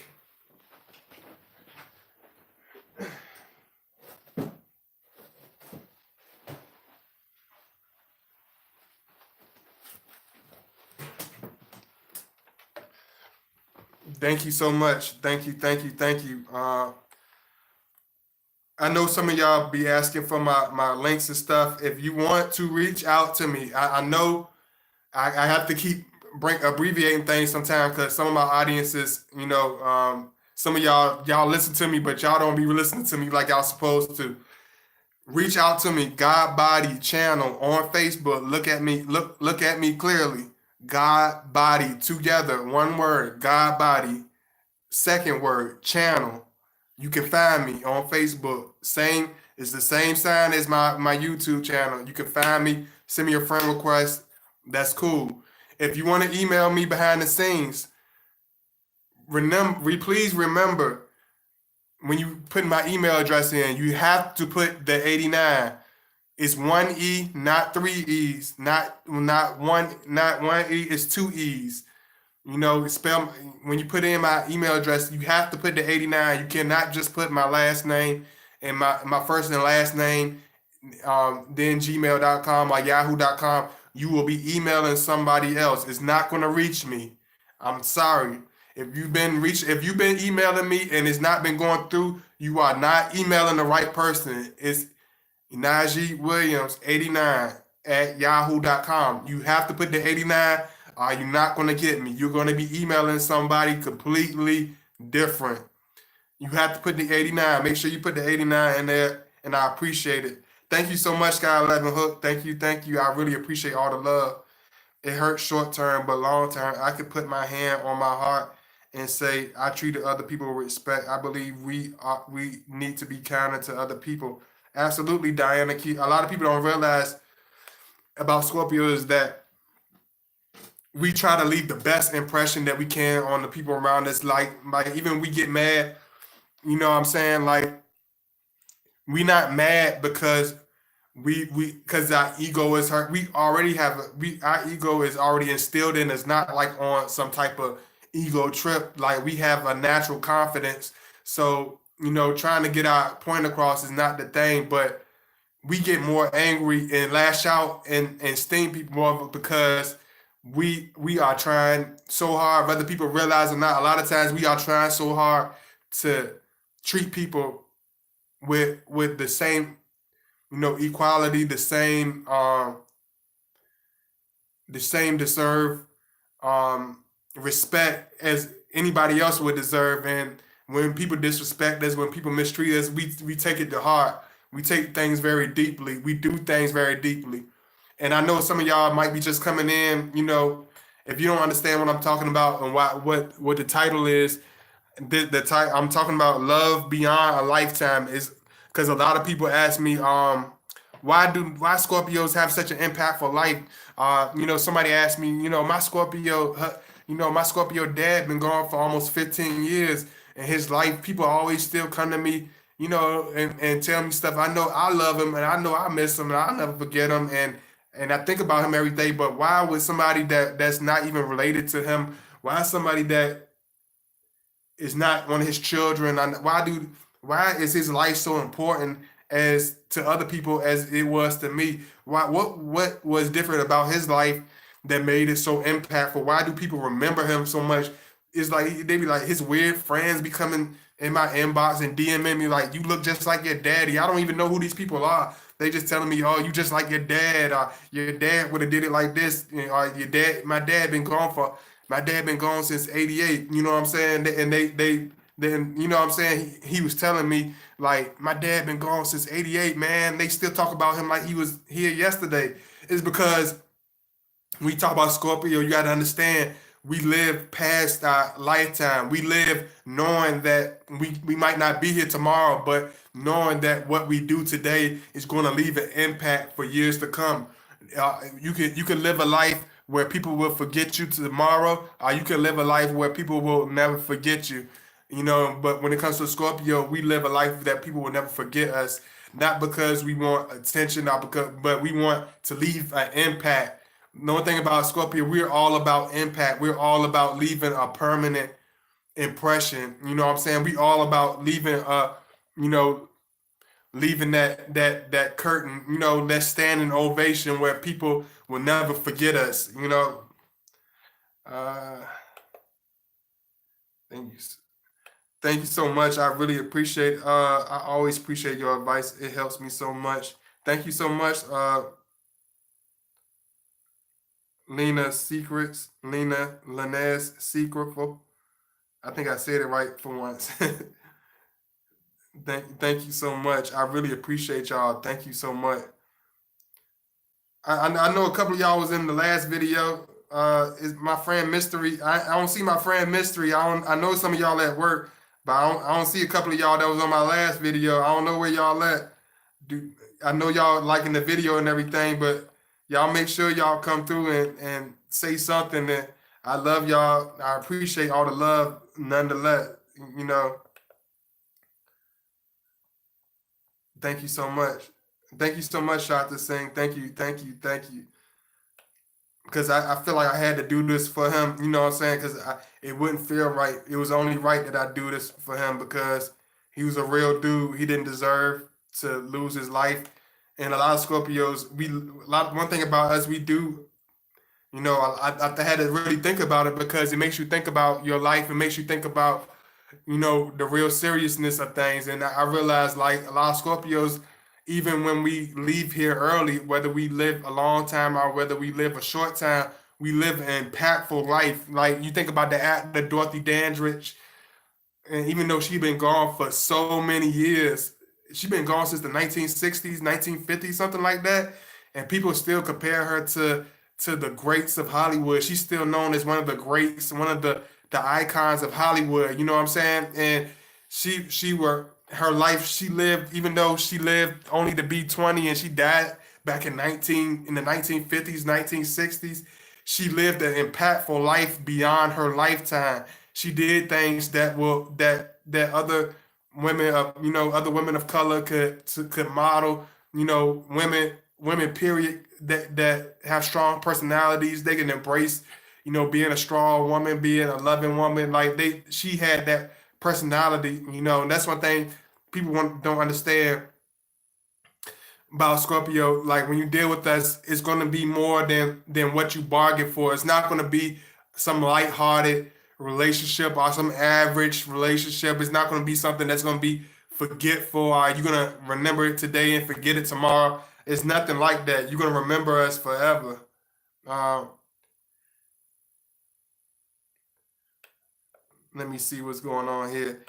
Thank you so much. Thank you, thank you, thank you. I know some of y'all be asking for my links and stuff. If you want to reach out to me, I know I have to keep abbreviating things sometimes because some of my audiences, some of y'all listen to me, but y'all don't be listening to me like y'all supposed to. Reach out to me, God Body Channel on Facebook. Look at me clearly. God Body together, one word, God Body. Second word, channel. You can find me on Facebook. Same, it's the same sign as my YouTube channel. You can find me, send me a friend request. That's cool. If you want to email me behind the scenes, please remember when you put my email address in, you have to put the 89. It's one E, not three E's, not one E, it's two E's. Spell when you put in my email address, you have to put the 89. You cannot just put my last name and my first and last name, then gmail.com or yahoo.com. You will be emailing somebody else. It's not going to reach me. I'm sorry. If you've been emailing me and it's not been going through, you are not emailing the right person. It's Najee Williams 89 at yahoo.com. You have to put the 89. You're not going to get me. You're going to be emailing somebody completely different. You have to put the 89. Make sure you put the 89 in there, and I appreciate it. Thank you so much, Sky 11 Hook. Thank you, thank you. I really appreciate all the love. It hurts short term, but long term, I could put my hand on my heart and say I treated other people with respect. I believe we need to be kinder to other people. Absolutely, Diana Key. A lot of people don't realize about Scorpio is that we try to leave the best impression that we can on the people around us. Like even we get mad, you know what I'm saying? Like We not mad because we because our ego is hurt. We already have our ego is already instilled in us, not like on some type of ego trip. Like we have a natural confidence. So, trying to get our point across is not the thing, but we get more angry and lash out and sting people more because we are trying so hard, whether people realize or not. A lot of times we are trying so hard to treat people with the same, equality, the same deserve respect as anybody else would deserve. And when people disrespect us, when people mistreat us, we take it to heart. We take things very deeply. We do things very deeply. And I know some of y'all might be just coming in, if you don't understand what I'm talking about and what the title is, the type I'm talking about, love beyond a lifetime, is because a lot of people ask me, why Scorpios have such an impactful life. Somebody asked me, my Scorpio dad been gone for almost 15 years, and his life, people always still come to me, and tell me stuff. I know I love him, and I know I miss him, and I'll never forget him, and I think about him every day. But why would somebody that's not even related to him, why somebody that is not one of his children? Why is his life so important as to other people as it was to me? What was different about his life that made it so impactful? Why do people remember him so much? It's like they be like, his weird friends be coming in my inbox and DMing me like, you look just like your daddy. I don't even know who these people are. They just telling me, oh, you just like your dad. Your dad would have did it like this. Or your dad, my dad been gone since '88. You know what I'm saying? And they then, you know what I'm saying, he was telling me like, my dad been gone since '88, man. They still talk about him like he was here yesterday. It's because when you talk about Scorpio, you got to understand we live past our lifetime. We live knowing that we might not be here tomorrow, but knowing that what we do today is going to leave an impact for years to come. You can live a life where people will forget you tomorrow, or you can live a life where people will never forget you. But when it comes to Scorpio, we live a life that people will never forget us, not because we want attention, not because, but we want to leave an impact. The one thing about Scorpio, we're all about impact. We're all about leaving a permanent impression. You know what I'm saying? We all about you know, leaving that curtain, that standing ovation where people will never forget us. Uh, thank you. Thank you so much. I really appreciate. I always appreciate your advice. It helps me so much. Thank you so much, Lena Linez Secretful. I think I said it right for once. Thank you so much. I really appreciate y'all. Thank you so much. I know a couple of y'all was in the last video. Is my friend Mystery? I don't see my friend Mystery. I know some of y'all at work, but I don't see a couple of y'all that was on my last video. I don't know where y'all at. Do I know y'all liking the video and everything, but y'all make sure y'all come through and say something. That I love y'all. I appreciate all the love nonetheless. You know, thank you so much. Thank you so much, Shanta Singh. Thank you. Because I feel like I had to do this for him. You know what I'm saying? Because it wouldn't feel right. It was only right that I do this for him because he was a real dude. He didn't deserve to lose his life. And a lot of Scorpios, one thing about us, we do. I had to really think about it because it makes you think about your life. It makes you think about the real seriousness of things. And I realized like a lot of Scorpios, even when we leave here early, whether we live a long time or whether we live a short time, we live an impactful life. Like you think about the actor Dorothy Dandridge, and even though she been gone for so many years, she been gone since the 1960s, 1950s, something like that, and people still compare her to the greats of Hollywood. She's still known as one of the greats, one of the icons of Hollywood. You know what I'm saying? And she were her life she lived, even though she lived only to be 20 and she died back in the 1950s, 1960s. She lived an impactful life beyond her lifetime. She did things that other women of, other women of color could model, women period, that have strong personalities. They can embrace, being a strong woman, being a loving woman. Like she had that personality, and that's one thing people don't understand about Scorpio. Like when you deal with us, it's going to be more than what you bargained for. It's not going to be some lighthearted relationship or some average relationship. It's not going to be something that's going to be forgetful. Or you're going to remember it today and forget it tomorrow. It's nothing like that. You're going to remember us forever. Um, Let me see what's going on here.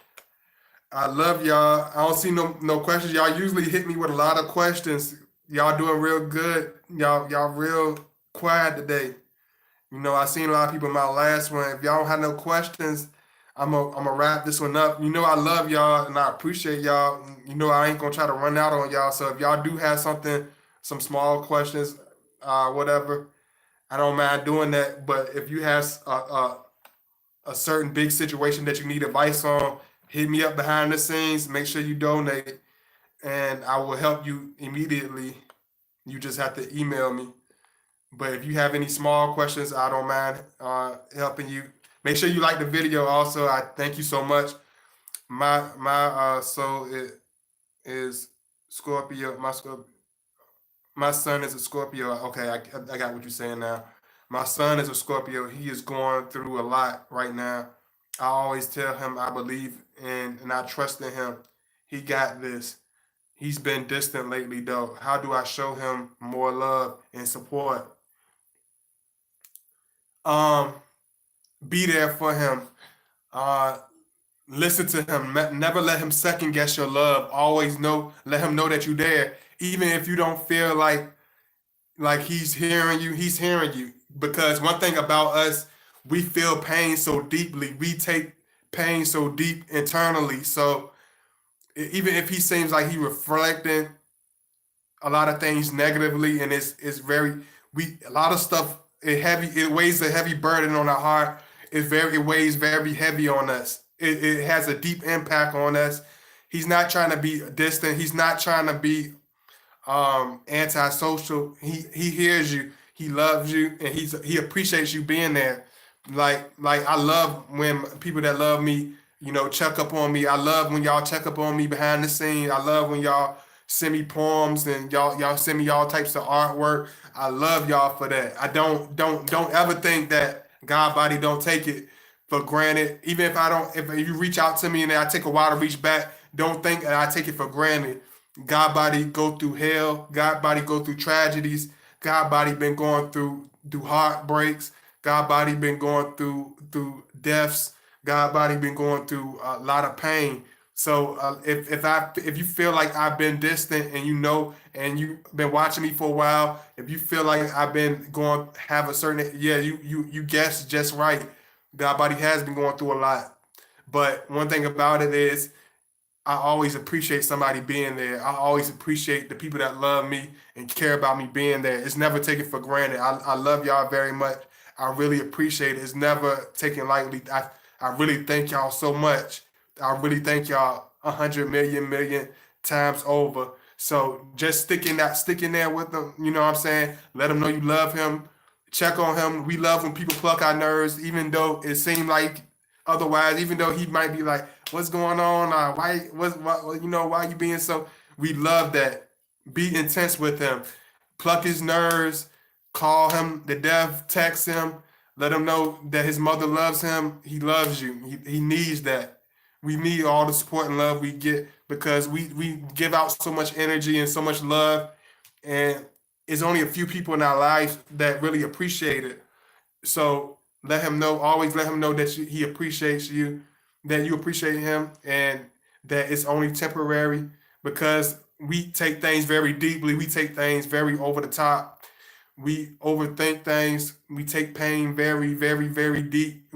I love y'all. I don't see no questions. Y'all usually hit me with a lot of questions. Y'all doing real good. Y'all real quiet today. I seen a lot of people in my last one. If y'all don't have no questions, I'm a wrap this one up. I love y'all and I appreciate y'all. I ain't gonna try to run out on y'all. So if y'all do have something, some small questions, whatever, I don't mind doing that. But if you have a certain big situation that you need advice on, hit me up behind the scenes. Make sure you donate, and I will help you immediately. You just have to email me. But if you have any small questions, I don't mind helping you. Make sure you like the video. Also, I thank you so much. My soul is Scorpio. My son is a Scorpio. Okay, I got what you're saying now. My son is a Scorpio. He is going through a lot right now. I always tell him I believe in and I trust in him. He got this. He's been distant lately, though. How do I show him more love and support? Um, be there for him. Uh, Listen to him. Never let him second guess your love. Always let him know that you're there, even if you don't feel like he's hearing you. He's hearing you because one thing about us, we feel pain so deeply. We take pain so deep internally. So even if he seems like he reflecting a lot of things negatively, and it's very we a lot of stuff, it weighs a heavy burden on our heart. It weighs very heavy on us. It has a deep impact on us. He's not trying to be distant. He's not trying to be antisocial. He hears you, he loves you, and he appreciates you being there. Like I love when people that love me, check up on me. I love when y'all check up on me behind the scene. I love when y'all send me poems and y'all send me all types of artwork. I love y'all for that. I don't ever think that God body don't take it for granted. Even if I don't, if you reach out to me and I take a while to reach back, don't think that I take it for granted. God body go through hell. God body go through tragedies. God body been going through heartbreaks. God body been going through deaths. God body been going through a lot of pain. So if you feel like I've been distant and and you've been watching me for a while, if you feel like I've been going have a certain, yeah, you guessed just right. God body has been going through a lot. But one thing about it is I always appreciate somebody being there. I always appreciate the people that love me and care about me being there. It's never taken for granted. I love y'all very much. I really appreciate it. It's never taken lightly. I really thank y'all so much. I really thank y'all 100 million times over. So just sticking there with them. You know what I'm saying? Let him know you love him. Check on him. We love when people pluck our nerves, even though it seemed like otherwise. Even though he might be like, "What's going on? Why you being so?" We love that. Be intense with him. Pluck his nerves. Call him the death. Text him. Let him know that his mother loves him. He loves you. He needs that. We need all the support and love we get because we give out so much energy and so much love, and it's only a few people in our lives that really appreciate it. So let him know, always let him know that he appreciates you, that you appreciate him, and that it's only temporary because we take things very deeply. We take things very over the top. We overthink things. We take pain very, very, very deep.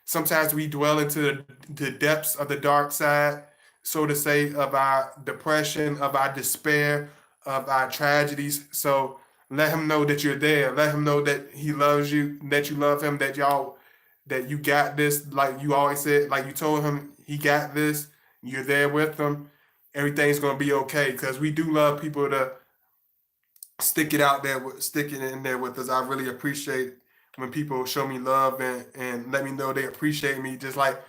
Sometimes we dwell into the depths of the dark side, so to say, of our depression, of our despair, of our tragedies. So let him know that you're there. Let him know that he loves you, that you love him, that you got this. Like you always said, like you told him, he got this. you're there with them, everything's gonna be okay. Because we do love people to stick it out there, stick it in there with us. I really appreciate when people show me love and let me know they appreciate me. Just like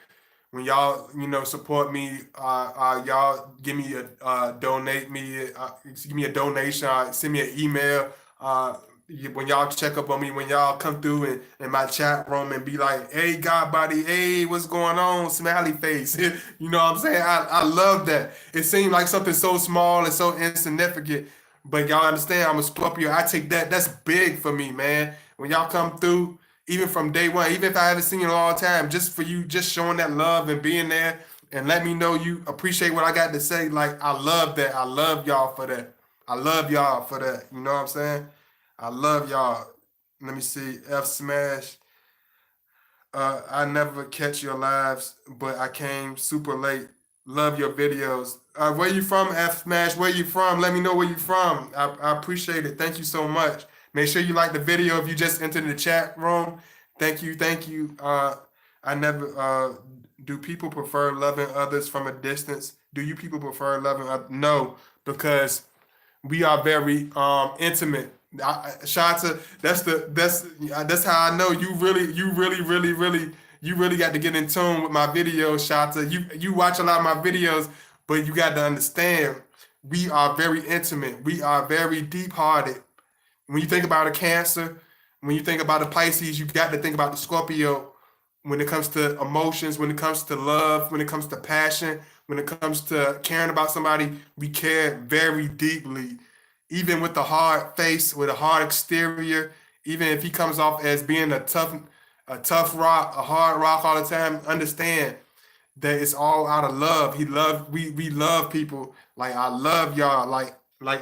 when y'all, support me, y'all give me a donate me, give me a donation, send me an email. Uh, when y'all check up on me, when y'all come through in my chat room and be like, "Hey, God, body, hey, what's going on?" Smiley face. You know what I'm saying? I love that. It seemed like something so small and so insignificant, but y'all understand I'm a Scorpio. I take that. That's big for me, man. When y'all come through, even from day one, even if I haven't seen you in a long time, just for you, just showing that love and being there and let me know you appreciate what I got to say. Like, I love that. I love y'all for that. I love y'all for that. You know what I'm saying? I love y'all. Let me see. F Smash. I never catch your lives, but I came super late. Love your videos. Where you from, F Smash? Where you from? Let me know where you from. I appreciate it. Thank you so much. Make sure you like the video if you just entered the chat room. Thank you, thank you. I never. Do people prefer loving others from a distance? Do you people prefer loving? No, because we are very intimate. Shanta, that's how I know you really got to get in tune with my videos, Shanta. You watch a lot of my videos, but you got to understand we are very intimate. We are very deep hearted. When you think about a Cancer, when you think about a Pisces, you got to think about the Scorpio. When it comes to emotions, when it comes to love, when it comes to passion, when it comes to caring about somebody, we care very deeply. Even with the hard face, with a hard exterior, even if he comes off as being a tough rock, a hard rock all the time, understand that it's all out of love. We love people. Like, I love y'all. Like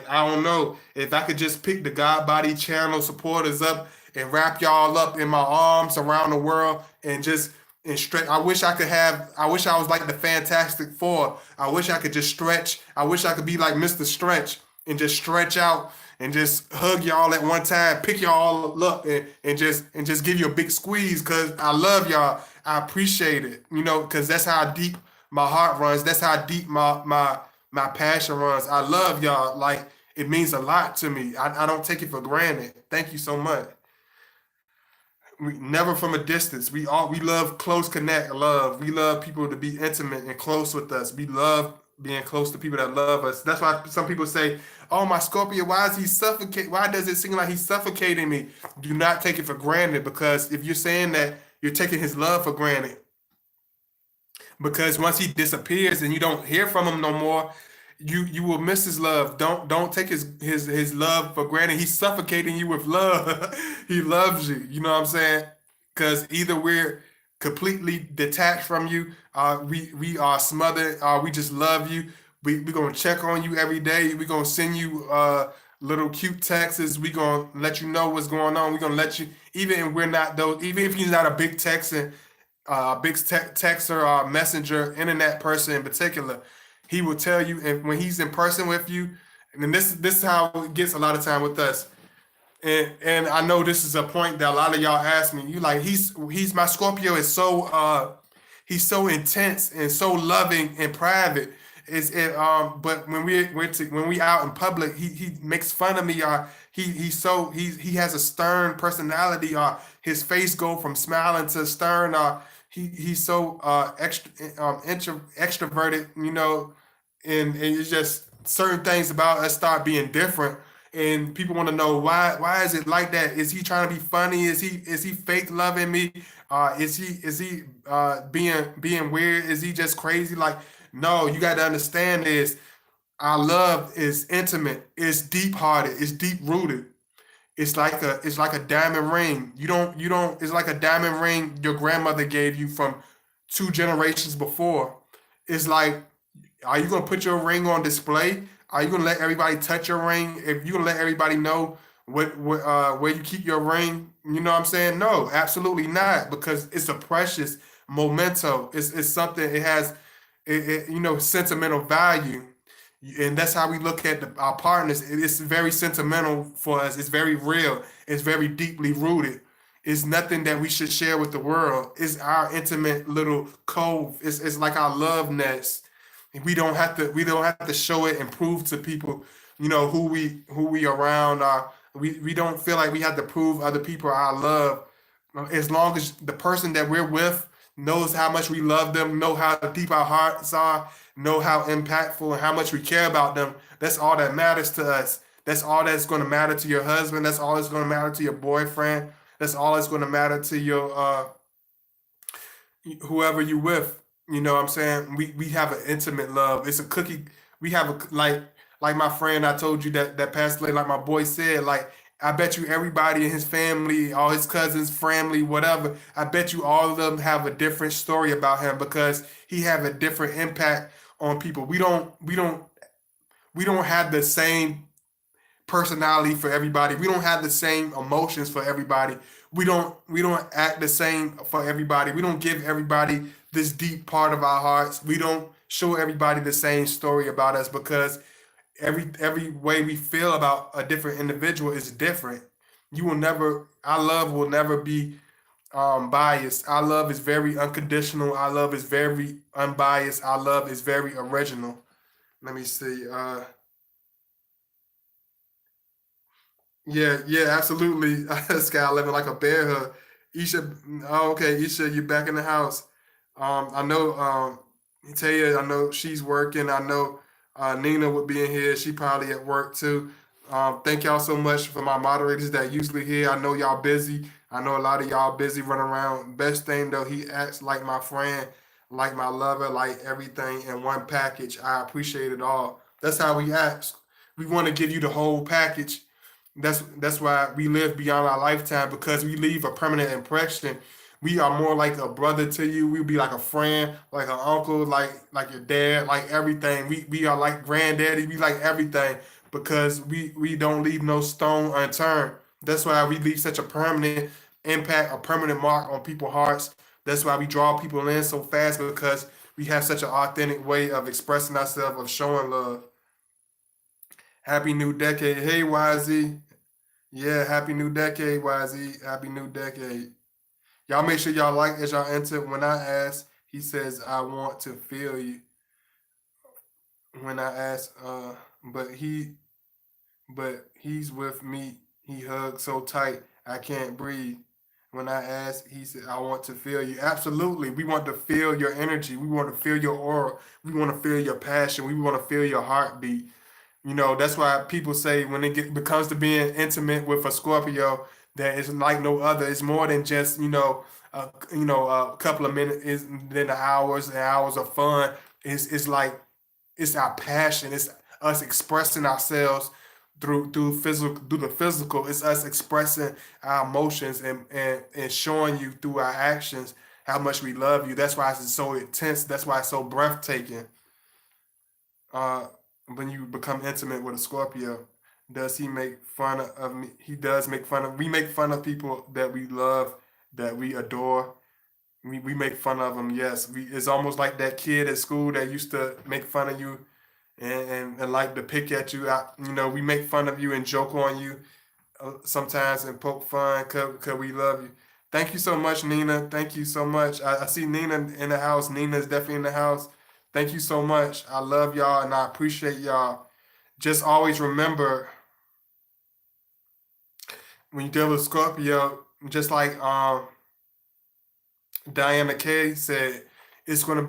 I don't know if I could just pick the God Body channel supporters up and wrap y'all up in my arms around the world and just and stretch. I wish I was like the Fantastic Four. I wish I could just stretch. I wish I could be like Mr. Stretch and just stretch out and just hug y'all at one time, pick y'all up and just give you a big squeeze because I love y'all. I appreciate it, because that's how deep my heart runs. That's how deep my passion runs. I love y'all. Like, it means a lot to me. I don't take it for granted. Thank you so much. We never from a distance. We love close connect love. We love people to be intimate and close with us. We love being close to people that love us. That's why some people say, "Oh, my Scorpio, why is he suffocate? Why does it seem like he's suffocating me?" Do not take it for granted, because if you're saying that, you're taking his love for granted. Because once he disappears and you don't hear from him no more, you will miss his love. Don't take his love for granted. He's suffocating you with love. He loves you. You know what I'm saying? Because either we're completely detached from you, we are smothered, we just love you. We gonna check on you every day. We gonna send you little cute texts. We gonna let you know what's going on. We gonna let you, even if we're not those, even if he's not a big texter, texter or messenger, internet person in particular, he will tell you, and when he's in person with you, and then this is how it gets a lot of time with us. And I know this is a point that a lot of y'all ask me. You like, he's my Scorpio is so he's so intense and so loving and private. But when we out in public, he makes fun of me. He has a stern personality. His face go from smiling to stern. He's so extroverted, and it's just certain things about us start being different, and people want to know why is it like that? Is he trying to be funny? Is he fake loving me? Is he being weird? Is he just crazy? Like, no, you got to understand this. Our love is intimate. It's deep hearted. It's deep rooted. It's like a diamond ring. You don't. It's like a diamond ring your grandmother gave you from 2 generations before. It's like, are you gonna put your ring on display? Are you gonna let everybody touch your ring? If you gonna let everybody know where you keep your ring, you know what I'm saying? No, absolutely not, because it's a precious memento. It's something. It has sentimental value, and that's how we look at our partners. It's very sentimental for us. It's very real. It's very deeply rooted. It's nothing that we should share with the world. It's our intimate little cove. It's like our love nest. we don't have to show it and prove to people, who we around are. We don't feel like we have to prove other people our love. As long as the person that we're with knows how much we love them, know how deep our hearts are, know how impactful and how much we care about them, that's all that matters to us. That's all that's going to matter to your husband. That's all that's going to matter to your boyfriend. That's all that's going to matter to your whoever you with. You know what I'm saying? We have an intimate love. It's a cookie. We have a like my friend I told you that passed away. Like my boy said, like I bet you everybody in his family, all his cousins, family, whatever. I bet you all of them have a different story about him because he have a different impact on people. We don't have the same personality for everybody. We don't have the same emotions for everybody. We don't act the same for everybody. We don't give everybody this deep part of our hearts. We don't show everybody the same story about us because every way we feel about a different individual is different. You will never Our love will never be biased. Our love is very unconditional. Our love is very unbiased. Our love is very original. Let me see. Yeah, yeah, absolutely. Sky living like a bear hug. Isha, oh, okay, Isha, you back in the house. I know, Taya, I know she's working. I know Nina would be in here. She probably at work too. Thank y'all so much for my moderators that usually here. I know y'all busy. I know a lot of y'all busy running around. Best thing though, he acts like my friend, like my lover, like everything in one package. I appreciate it all. That's how we act. We want to give you the whole package. That's why we live beyond our lifetime because we leave a permanent impression. We are more like a brother to you. We'll be like a friend, like an uncle, like your dad, like everything. We are like granddaddy. We like everything because we don't leave no stone unturned. That's why we leave such a permanent impact, a permanent mark on people's hearts. That's why we draw people in so fast because we have such an authentic way of expressing ourselves, of showing love. Happy new decade. Hey, YZ. Yeah, happy new decade, YZ. Happy new decade. Y'all make sure y'all like as y'all enter. When I ask, he says, I want to feel you. When I ask, but he, but he's with me. He hugs so tight, I can't breathe. When I ask, he said, I want to feel you. Absolutely. We want to feel your energy. We want to feel your aura. We want to feel your passion. We want to feel your heartbeat. That's why people say when becomes to being intimate with a Scorpio, that it's like no other. It's more than just a couple of minutes, is then the hours and hours of fun. It's like it's our passion. It's us expressing ourselves through the physical. It's us expressing our emotions and showing you through our actions how much we love you. That's why it's so intense. That's why it's so breathtaking. uh, when you become intimate with a Scorpio, does he make fun of me? He does make fun of. We make fun of people that we love, that we adore. We make fun of them. Yes, it's almost like that kid at school that used to make fun of you and like to pick at you. We make fun of you and joke on you sometimes and poke fun because we love you. Thank you so much, Nina. Thank you so much. I see Nina in the house. Nina is definitely in the house. Thank you so much. I love y'all and I appreciate y'all. Just always remember when you deal with Scorpio, just like Diana Kay said, he's gonna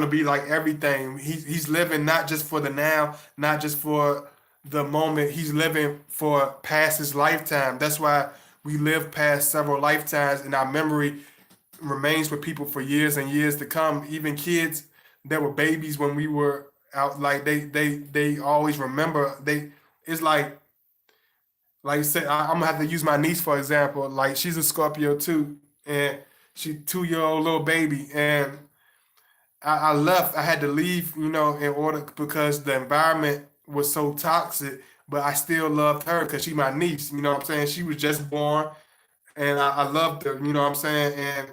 be like everything. He's living not just for the now, not just for the moment. He's living for past his lifetime. That's why we live past several lifetimes and our memory remains with people for years and years to come. Even kids that were babies when we were out, like they always remember. It's like you said, I'm gonna have to use my niece for example. Like she's a Scorpio too, and she 2 year old little baby, and I left. I had to leave, in order because the environment was so toxic. But I still loved her because she my niece. You know what I'm saying? She was just born, and I loved her. You know what I'm saying?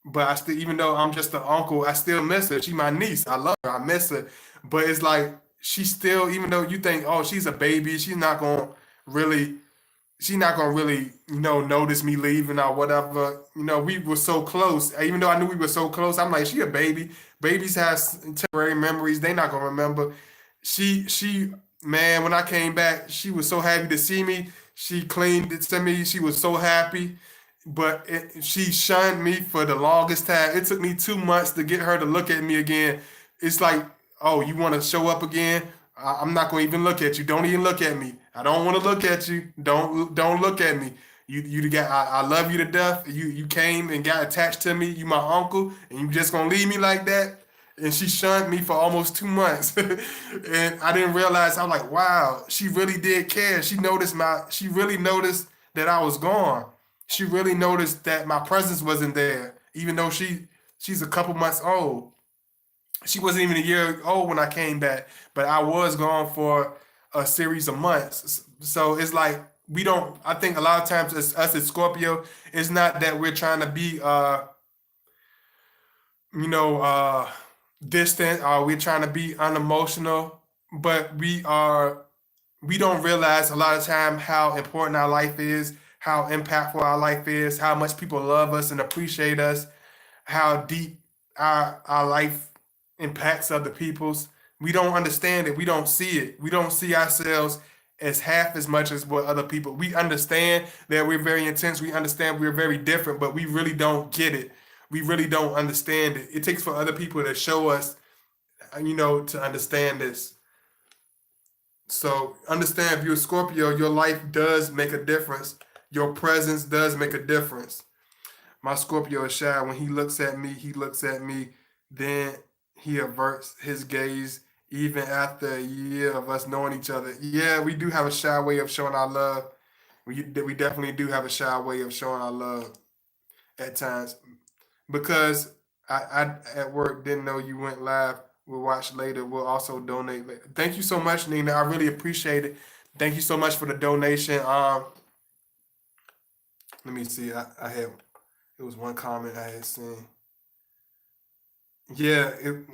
But I still, even though I'm just an uncle, I still miss her. She my niece. I love her. I miss her. But it's like she still, even though you think, oh, she's a baby, she's not gonna really. she not gonna really, notice me leaving or whatever. We were so close. Even though I knew we were so close, I'm like, she a baby. Babies have temporary memories. They not gonna remember. She, man, when I came back, she was so happy to see me. She cleaned it to me. She was so happy. But she shunned me for the longest time. It took me 2 months to get her to look at me again. It's like, oh, you want to show up again? I'm not gonna even look at you. Don't even look at me. I don't want to look at you. Don't look at me. You got. I love you to death. You came and got attached to me. You my uncle, and you just gonna leave me like that? And she shunned me for almost 2 months, and I didn't realize. I'm like, wow, she really did care. She noticed my. She really noticed that I was gone. She really noticed that my presence wasn't there, even though she's a couple months old. She wasn't even a year old when I came back, but I was gone for a series of months. So it's like we don't. I think a lot of times as us as Scorpio, it's not that we're trying to be, you know, distant or we're trying to be unemotional, but we don't realize a lot of time how important our life is, how impactful our life is, how much people love us and appreciate us, how deep our life impacts other people's. We don't understand it. We don't see it. We don't see ourselves as half as much as what other people. We understand that we're very intense. We understand we're very different, but we really don't get it. We really don't understand it. It takes for other people to show us, to understand this. So understand if you're a Scorpio, your life does make a difference. Your presence does make a difference. My Scorpio is shy. When he looks at me, then he averts his gaze even after a year of us knowing each other. Yeah, we do have a shy way of showing our love. We definitely do have a shy way of showing our love at times. Because I at work didn't know you went live. We'll watch later. We'll also donate later. Thank you so much, Nina. I really appreciate it. Thank you so much for the donation. Let me see. I had it was one comment I had seen. Yeah,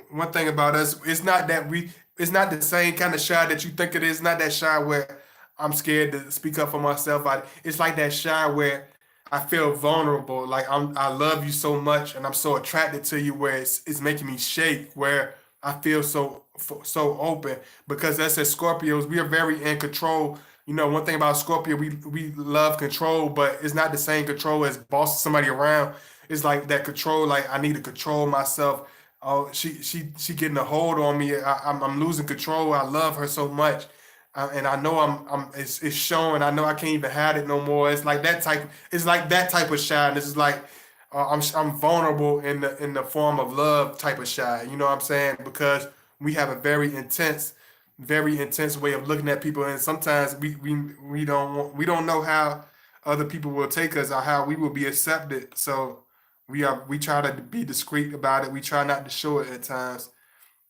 one thing about us, it's not the same kind of shy that you think it is. Not that shy where I'm scared to speak up for myself. It's like that shy where I feel vulnerable. Like I love you so much, and I'm so attracted to you, where it's making me shake. Where I feel so open because that's as Scorpios, we are very in control. One thing about Scorpio, we love control, but it's not the same control as bossing somebody around. It's like that control. Like I need to control myself. Oh, she getting a hold on me. I'm losing control. I love her so much, and I know it's showing. I know I can't even hide it no more. It's like that type. It's like that type of shyness. It's like I'm vulnerable in the form of love type of shy. You know what I'm saying? Because we have a very intense way of looking at people, and sometimes we don't know how other people will take us or how we will be accepted. So we try to be discreet about it. We try not to show it at times,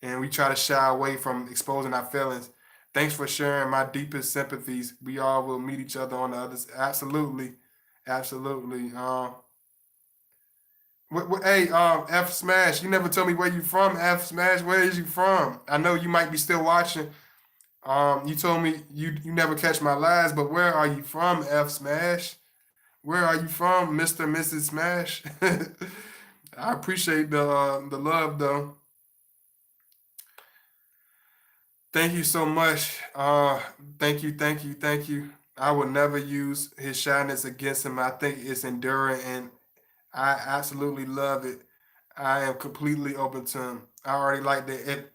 and we try to shy away from exposing our feelings. Thanks for sharing my deepest sympathies. We all will meet each other on the others. Absolutely, absolutely. Hey, F Smash, you never told me where you from. F Smash, where is you from? I know you might be still watching. You told me you never catch my lies, but where are you from, F Smash? Where are you from, Mister Mrs. Smash? I appreciate the love though. Thank you so much. Thank you. I would never use his shyness against him. I think it's enduring, and I absolutely love it. I am completely open to him. I already like that.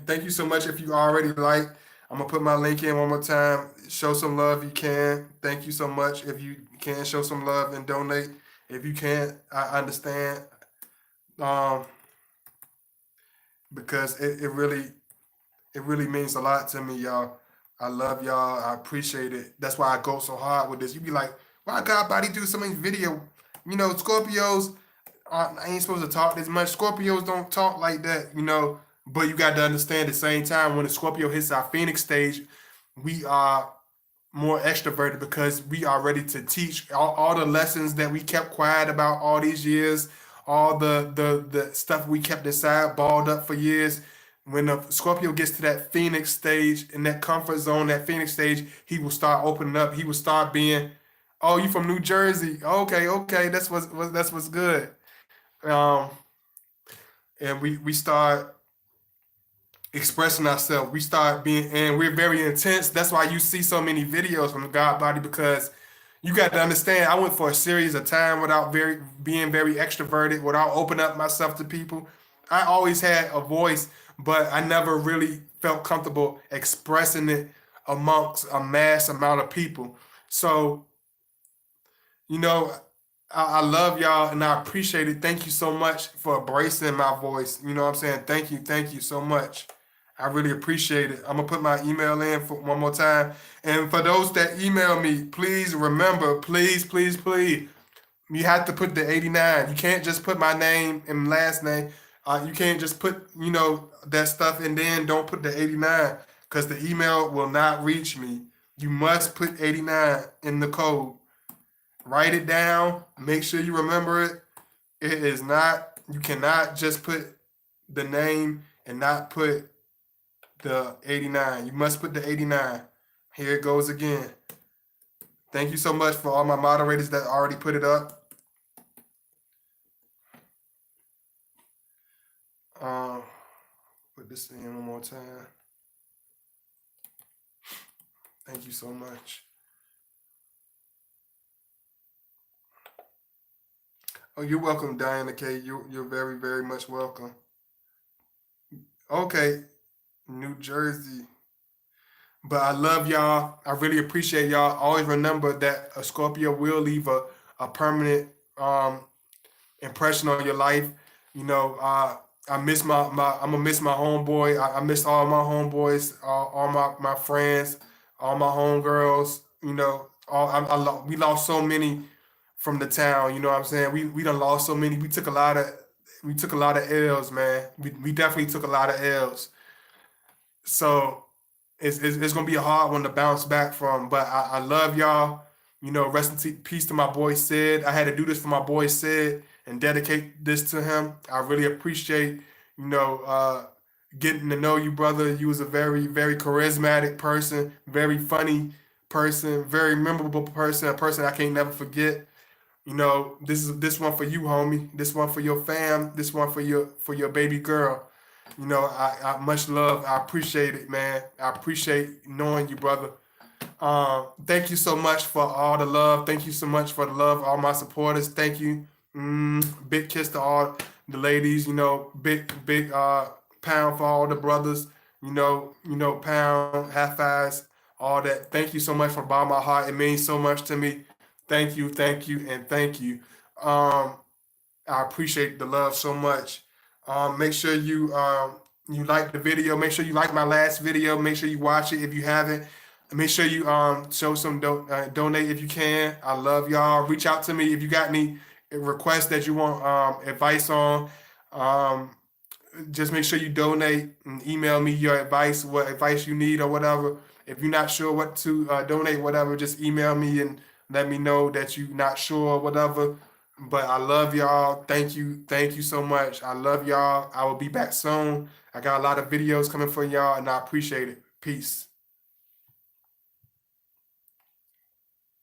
Thank you so much. If you already like, I'm gonna put my link in one more time. Show some love if you can. Thank you so much. If you can show some love and donate. If you can't, I understand. Um, because it really means a lot to me, y'all. I love y'all. I appreciate it. That's why I go so hard with this. You be like, why God body do so many video? Scorpios I ain't supposed to talk this much. Scorpios don't talk like that. But you got to understand at the same time when the Scorpio hits our Phoenix stage, we are more extroverted because we are ready to teach all the lessons that we kept quiet about all these years, all the stuff we kept inside, balled up for years. When the Scorpio gets to that Phoenix stage, in that comfort zone, that Phoenix stage, he will start opening up. He will start being. Oh, you from New Jersey? Okay, okay, that's what's good. Um, and we start expressing ourselves. We start being, and we're very intense. That's why you see so many videos from the God Body, because you got to understand. I went for a series of time without being very extroverted, without opening up myself to people. I always had a voice, but I never really felt comfortable expressing it amongst a mass amount of people. So, you know, I love y'all and I appreciate it. Thank you so much for embracing my voice. You know what I'm saying? Thank you so much. I really appreciate it. I'm gonna put my email in for one more time. And for those that email me, please remember, please, you have to put the 89. You can't just put my name and last name. You can't just put, that stuff and then don't put the 89, because the email will not reach me. You must put 89 in the code. Write it down. Make sure you remember it. It is not, you cannot just put the name and not put the 89. You must put the 89. Here it goes again. Thank you so much for all my moderators that already put it up. Um, put this in one more time. Thank you so much. Oh, you're welcome, Diana K. You're very, very much welcome. Okay, New Jersey. But I love y'all. I really appreciate y'all. Always remember that a Scorpio will leave a permanent impression on your life. You know, I miss I'm gonna miss my homeboy. I miss all my homeboys, all my friends, all my homegirls. You know, we lost so many from the town. You know what I'm saying? We done lost so many. We took a lot of L's, man. We definitely took a lot of L's. So it's gonna be a hard one to bounce back from. But I love y'all. You know, rest in peace to my boy Sid. I had to do this for my boy Sid and dedicate this to him. I really appreciate, you know, getting to know you, brother. You was a very, very charismatic person, very funny person, very memorable person, a person I can't never forget. You know, this one for you, homie. This one for your fam. This one for your baby girl. You know, I much love. I appreciate it, man. I appreciate knowing you, brother. Thank you so much for all the love. Thank you so much for the love, all my supporters. Thank you. Big kiss to all the ladies. You know, big pound for all the brothers. Pound, half eyes, all that. Thank you so much from the bottom of my heart. It means so much to me. Thank you, and thank you. Um, I appreciate the love so much. Make sure you like the video. Make sure you like my last video. Make sure you watch it if you haven't. Make sure you show some donate if you can. I love y'all. Reach out to me if you got any requests that you want advice on. Um, just make sure you donate and email me your advice, what advice you need or whatever. If you're not sure what to donate, whatever, just email me and let me know that you're not sure or whatever. But I love y'all. Thank you so much. I love y'all. I will be back soon. I got a lot of videos coming for y'all, and I appreciate it. Peace.